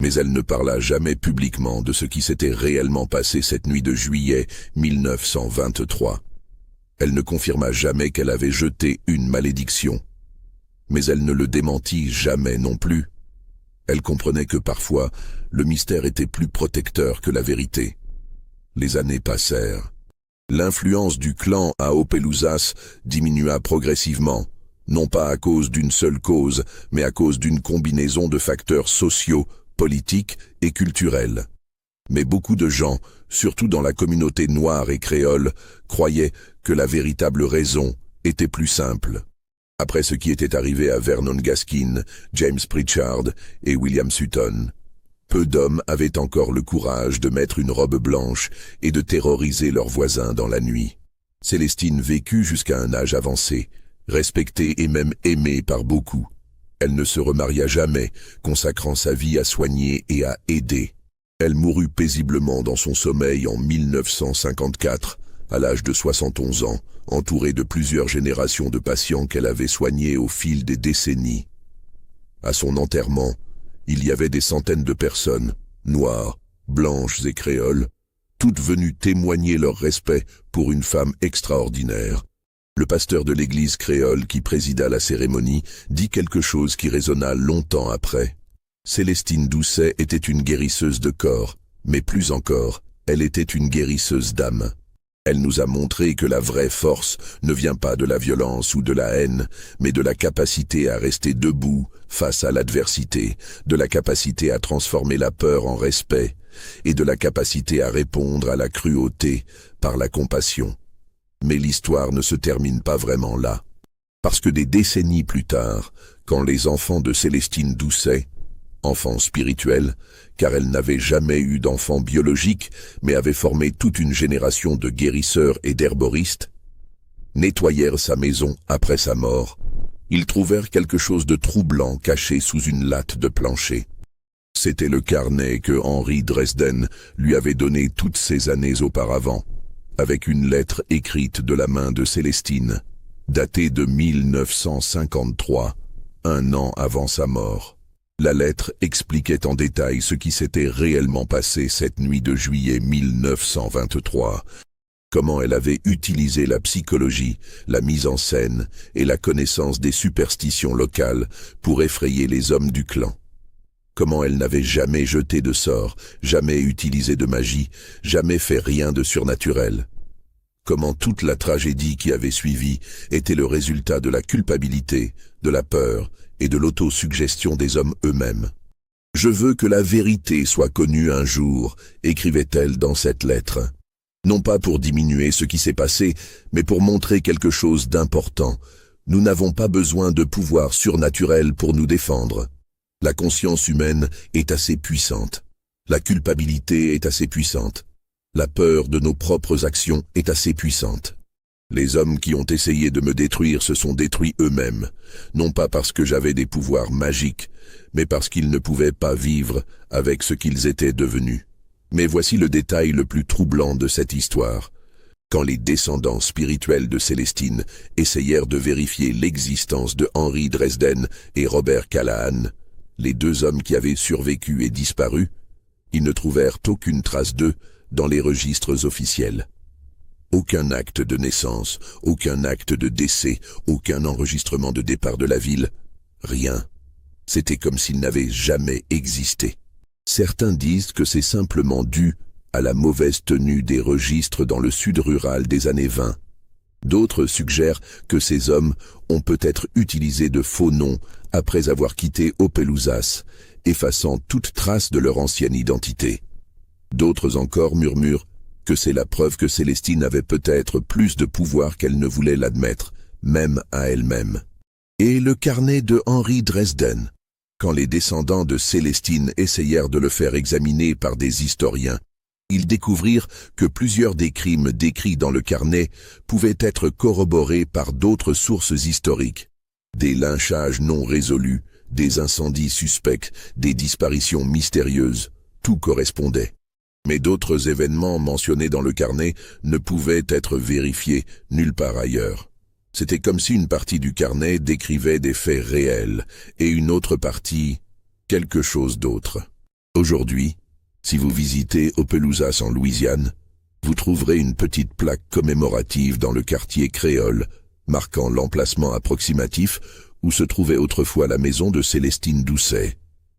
Mais elle ne parla jamais publiquement de ce qui s'était réellement passé cette nuit de juillet 1923. Elle ne confirma jamais qu'elle avait jeté une malédiction. Mais elle ne le démentit jamais non plus. Elle comprenait que parfois, le mystère était plus protecteur que la vérité. Les années passèrent. L'influence du clan à Opelousas diminua progressivement, non pas à cause d'une seule cause, mais à cause d'une combinaison de facteurs sociaux, politiques et culturels. Mais beaucoup de gens, surtout dans la communauté noire et créole, croyaient que la véritable raison était plus simple. Après ce qui était arrivé à Vernon Gaskin, James Pritchard et William Sutton, peu d'hommes avaient encore le courage de mettre une robe blanche et de terroriser leurs voisins dans la nuit. Célestine vécut jusqu'à un âge avancé, respectée et même aimée par beaucoup. Elle ne se remaria jamais, consacrant sa vie à soigner et à aider. Elle mourut paisiblement dans son sommeil en 1954, à l'âge de 71 ans, entourée de plusieurs générations de patients qu'elle avait soignés au fil des décennies. À son enterrement, il y avait des centaines de personnes, noires, blanches et créoles, toutes venues témoigner leur respect pour une femme extraordinaire. Le pasteur de l'église créole qui présida la cérémonie dit quelque chose qui résonna longtemps après. Célestine Doucet était une guérisseuse de corps, mais plus encore, elle était une guérisseuse d'âme. Elle nous a montré que la vraie force ne vient pas de la violence ou de la haine, mais de la capacité à rester debout face à l'adversité, de la capacité à transformer la peur en respect, et de la capacité à répondre à la cruauté par la compassion. Mais l'histoire ne se termine pas vraiment là. Parce que des décennies plus tard, quand les enfants de Célestine Doucet, enfants spirituels, car elle n'avait jamais eu d'enfant biologique, mais avait formé toute une génération de guérisseurs et d'herboristes, nettoyèrent sa maison après sa mort, ils trouvèrent quelque chose de troublant caché sous une latte de plancher. C'était le carnet que Henri Dresden lui avait donné toutes ces années auparavant, avec une lettre écrite de la main de Célestine, datée de 1953, un an avant sa mort. La lettre expliquait en détail ce qui s'était réellement passé cette nuit de juillet 1923, comment elle avait utilisé la psychologie, la mise en scène et la connaissance des superstitions locales pour effrayer les hommes du clan. Comment elle n'avait jamais jeté de sort, jamais utilisé de magie, jamais fait rien de surnaturel. Comment toute la tragédie qui avait suivi était le résultat de la culpabilité, de la peur et de l'autosuggestion des hommes eux-mêmes. « Je veux que la vérité soit connue un jour », écrivait-elle dans cette lettre. Non pas pour diminuer ce qui s'est passé, mais pour montrer quelque chose d'important. Nous n'avons pas besoin de pouvoir surnaturel pour nous défendre. La conscience humaine est assez puissante. La culpabilité est assez puissante. La peur de nos propres actions est assez puissante. Les hommes qui ont essayé de me détruire se sont détruits eux-mêmes, non pas parce que j'avais des pouvoirs magiques, mais parce qu'ils ne pouvaient pas vivre avec ce qu'ils étaient devenus. Mais voici le détail le plus troublant de cette histoire. Quand les descendants spirituels de Célestine essayèrent de vérifier l'existence de Henri Dresden et Robert Callahan, les deux hommes qui avaient survécu et disparu, ils ne trouvèrent aucune trace d'eux dans les registres officiels. Aucun acte de naissance, aucun acte de décès, aucun enregistrement de départ de la ville, rien. C'était comme s'ils n'avaient jamais existé. Certains disent que c'est simplement dû à la mauvaise tenue des registres dans le sud rural des années 20. D'autres suggèrent que ces hommes ont peut-être utilisé de faux noms après avoir quitté Opelousas, effaçant toute trace de leur ancienne identité. D'autres encore murmurent que c'est la preuve que Célestine avait peut-être plus de pouvoir qu'elle ne voulait l'admettre, même à elle-même. Et le carnet de Henri Dresden. Quand les descendants de Célestine essayèrent de le faire examiner par des historiens, ils découvrirent que plusieurs des crimes décrits dans le carnet pouvaient être corroborés par d'autres sources historiques. Des lynchages non résolus, des incendies suspects, des disparitions mystérieuses, tout correspondait. Mais d'autres événements mentionnés dans le carnet ne pouvaient être vérifiés nulle part ailleurs. C'était comme si une partie du carnet décrivait des faits réels et une autre partie, quelque chose d'autre. Aujourd'hui, si vous visitez Opelousas en Louisiane, vous trouverez une petite plaque commémorative dans le quartier créole, marquant l'emplacement approximatif où se trouvait autrefois la maison de Célestine Doucet.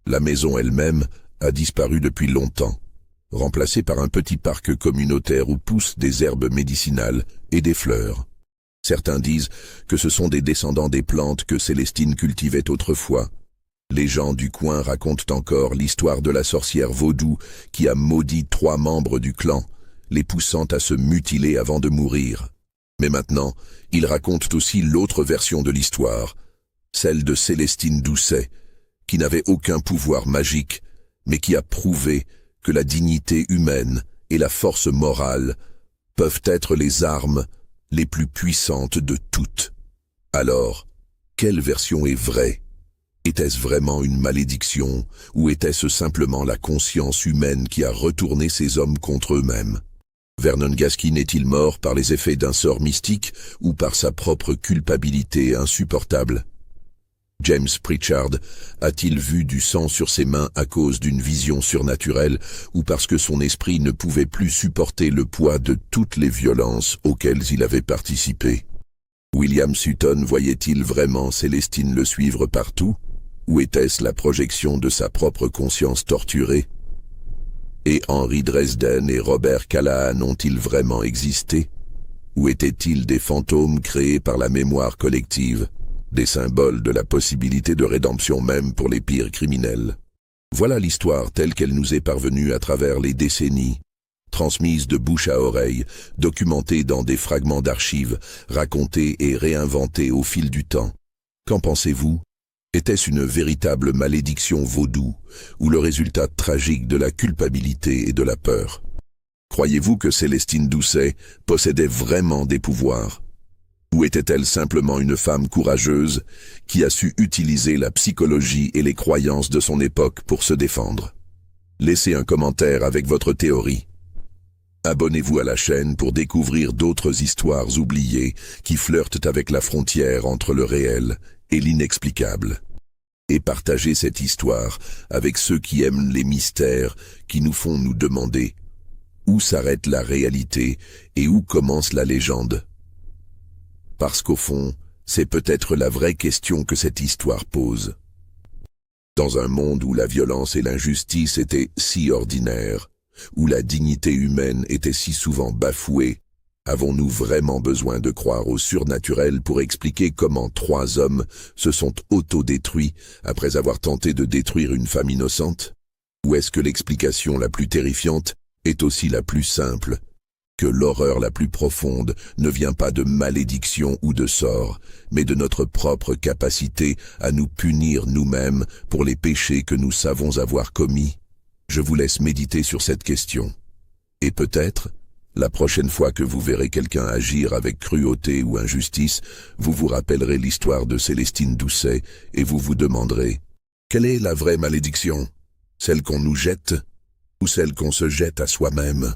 La maison elle-même a disparu depuis longtemps, remplacée par un petit parc communautaire où poussent des herbes médicinales et des fleurs. Certains disent que ce sont des descendants des plantes que Célestine cultivait autrefois. Les gens du coin racontent encore l'histoire de la sorcière vaudou qui a maudit 3 membres du clan, les poussant à se mutiler avant de mourir. Mais maintenant, ils racontent aussi l'autre version de l'histoire, celle de Célestine Doucet, qui n'avait aucun pouvoir magique, mais qui a prouvé que la dignité humaine et la force morale peuvent être les armes les plus puissantes de toutes. Alors, quelle version est vraie? Était-ce vraiment une malédiction, ou était-ce simplement la conscience humaine qui a retourné ces hommes contre eux-mêmes? Vernon Gaskin est-il mort par les effets d'un sort mystique ou par sa propre culpabilité insupportable? James Pritchard a-t-il vu du sang sur ses mains à cause d'une vision surnaturelle ou parce que son esprit ne pouvait plus supporter le poids de toutes les violences auxquelles il avait participé? William Sutton voyait-il vraiment Célestine le suivre partout? Ou était-ce la projection de sa propre conscience torturée? Et Henry Dresden et Robert Callahan ont-ils vraiment existé? Ou étaient-ils des fantômes créés par la mémoire collective, des symboles de la possibilité de rédemption même pour les pires criminels? Voilà l'histoire telle qu'elle nous est parvenue à travers les décennies, transmise de bouche à oreille, documentée dans des fragments d'archives, racontée et réinventée au fil du temps. Qu'en pensez-vous? Était-ce une véritable malédiction vaudou, ou le résultat tragique de la culpabilité et de la peur? Croyez-vous que Célestine Doucet possédait vraiment des pouvoirs? Ou était-elle simplement une femme courageuse qui a su utiliser la psychologie et les croyances de son époque pour se défendre? Laissez un commentaire avec votre théorie. Abonnez-vous à la chaîne pour découvrir d'autres histoires oubliées qui flirtent avec la frontière entre le réel et l'inexplicable. Et partagez cette histoire avec ceux qui aiment les mystères qui nous font nous demander où s'arrête la réalité et où commence la légende. Parce qu'au fond, c'est peut-être la vraie question que cette histoire pose. Dans un monde où la violence et l'injustice étaient si ordinaires, où la dignité humaine était si souvent bafouée, avons-nous vraiment besoin de croire au surnaturel pour expliquer comment 3 hommes se sont autodétruits après avoir tenté de détruire une femme innocente? Ou est-ce que l'explication la plus terrifiante est aussi la plus simple, que l'horreur la plus profonde ne vient pas de malédiction ou de sort, mais de notre propre capacité à nous punir nous-mêmes pour les péchés que nous savons avoir commis? Je vous laisse méditer sur cette question. Et peut-être, la prochaine fois que vous verrez quelqu'un agir avec cruauté ou injustice, vous vous rappellerez l'histoire de Célestine Doucet et vous vous demanderez, quelle est la vraie malédiction? Celle qu'on nous jette ou celle qu'on se jette à soi-même?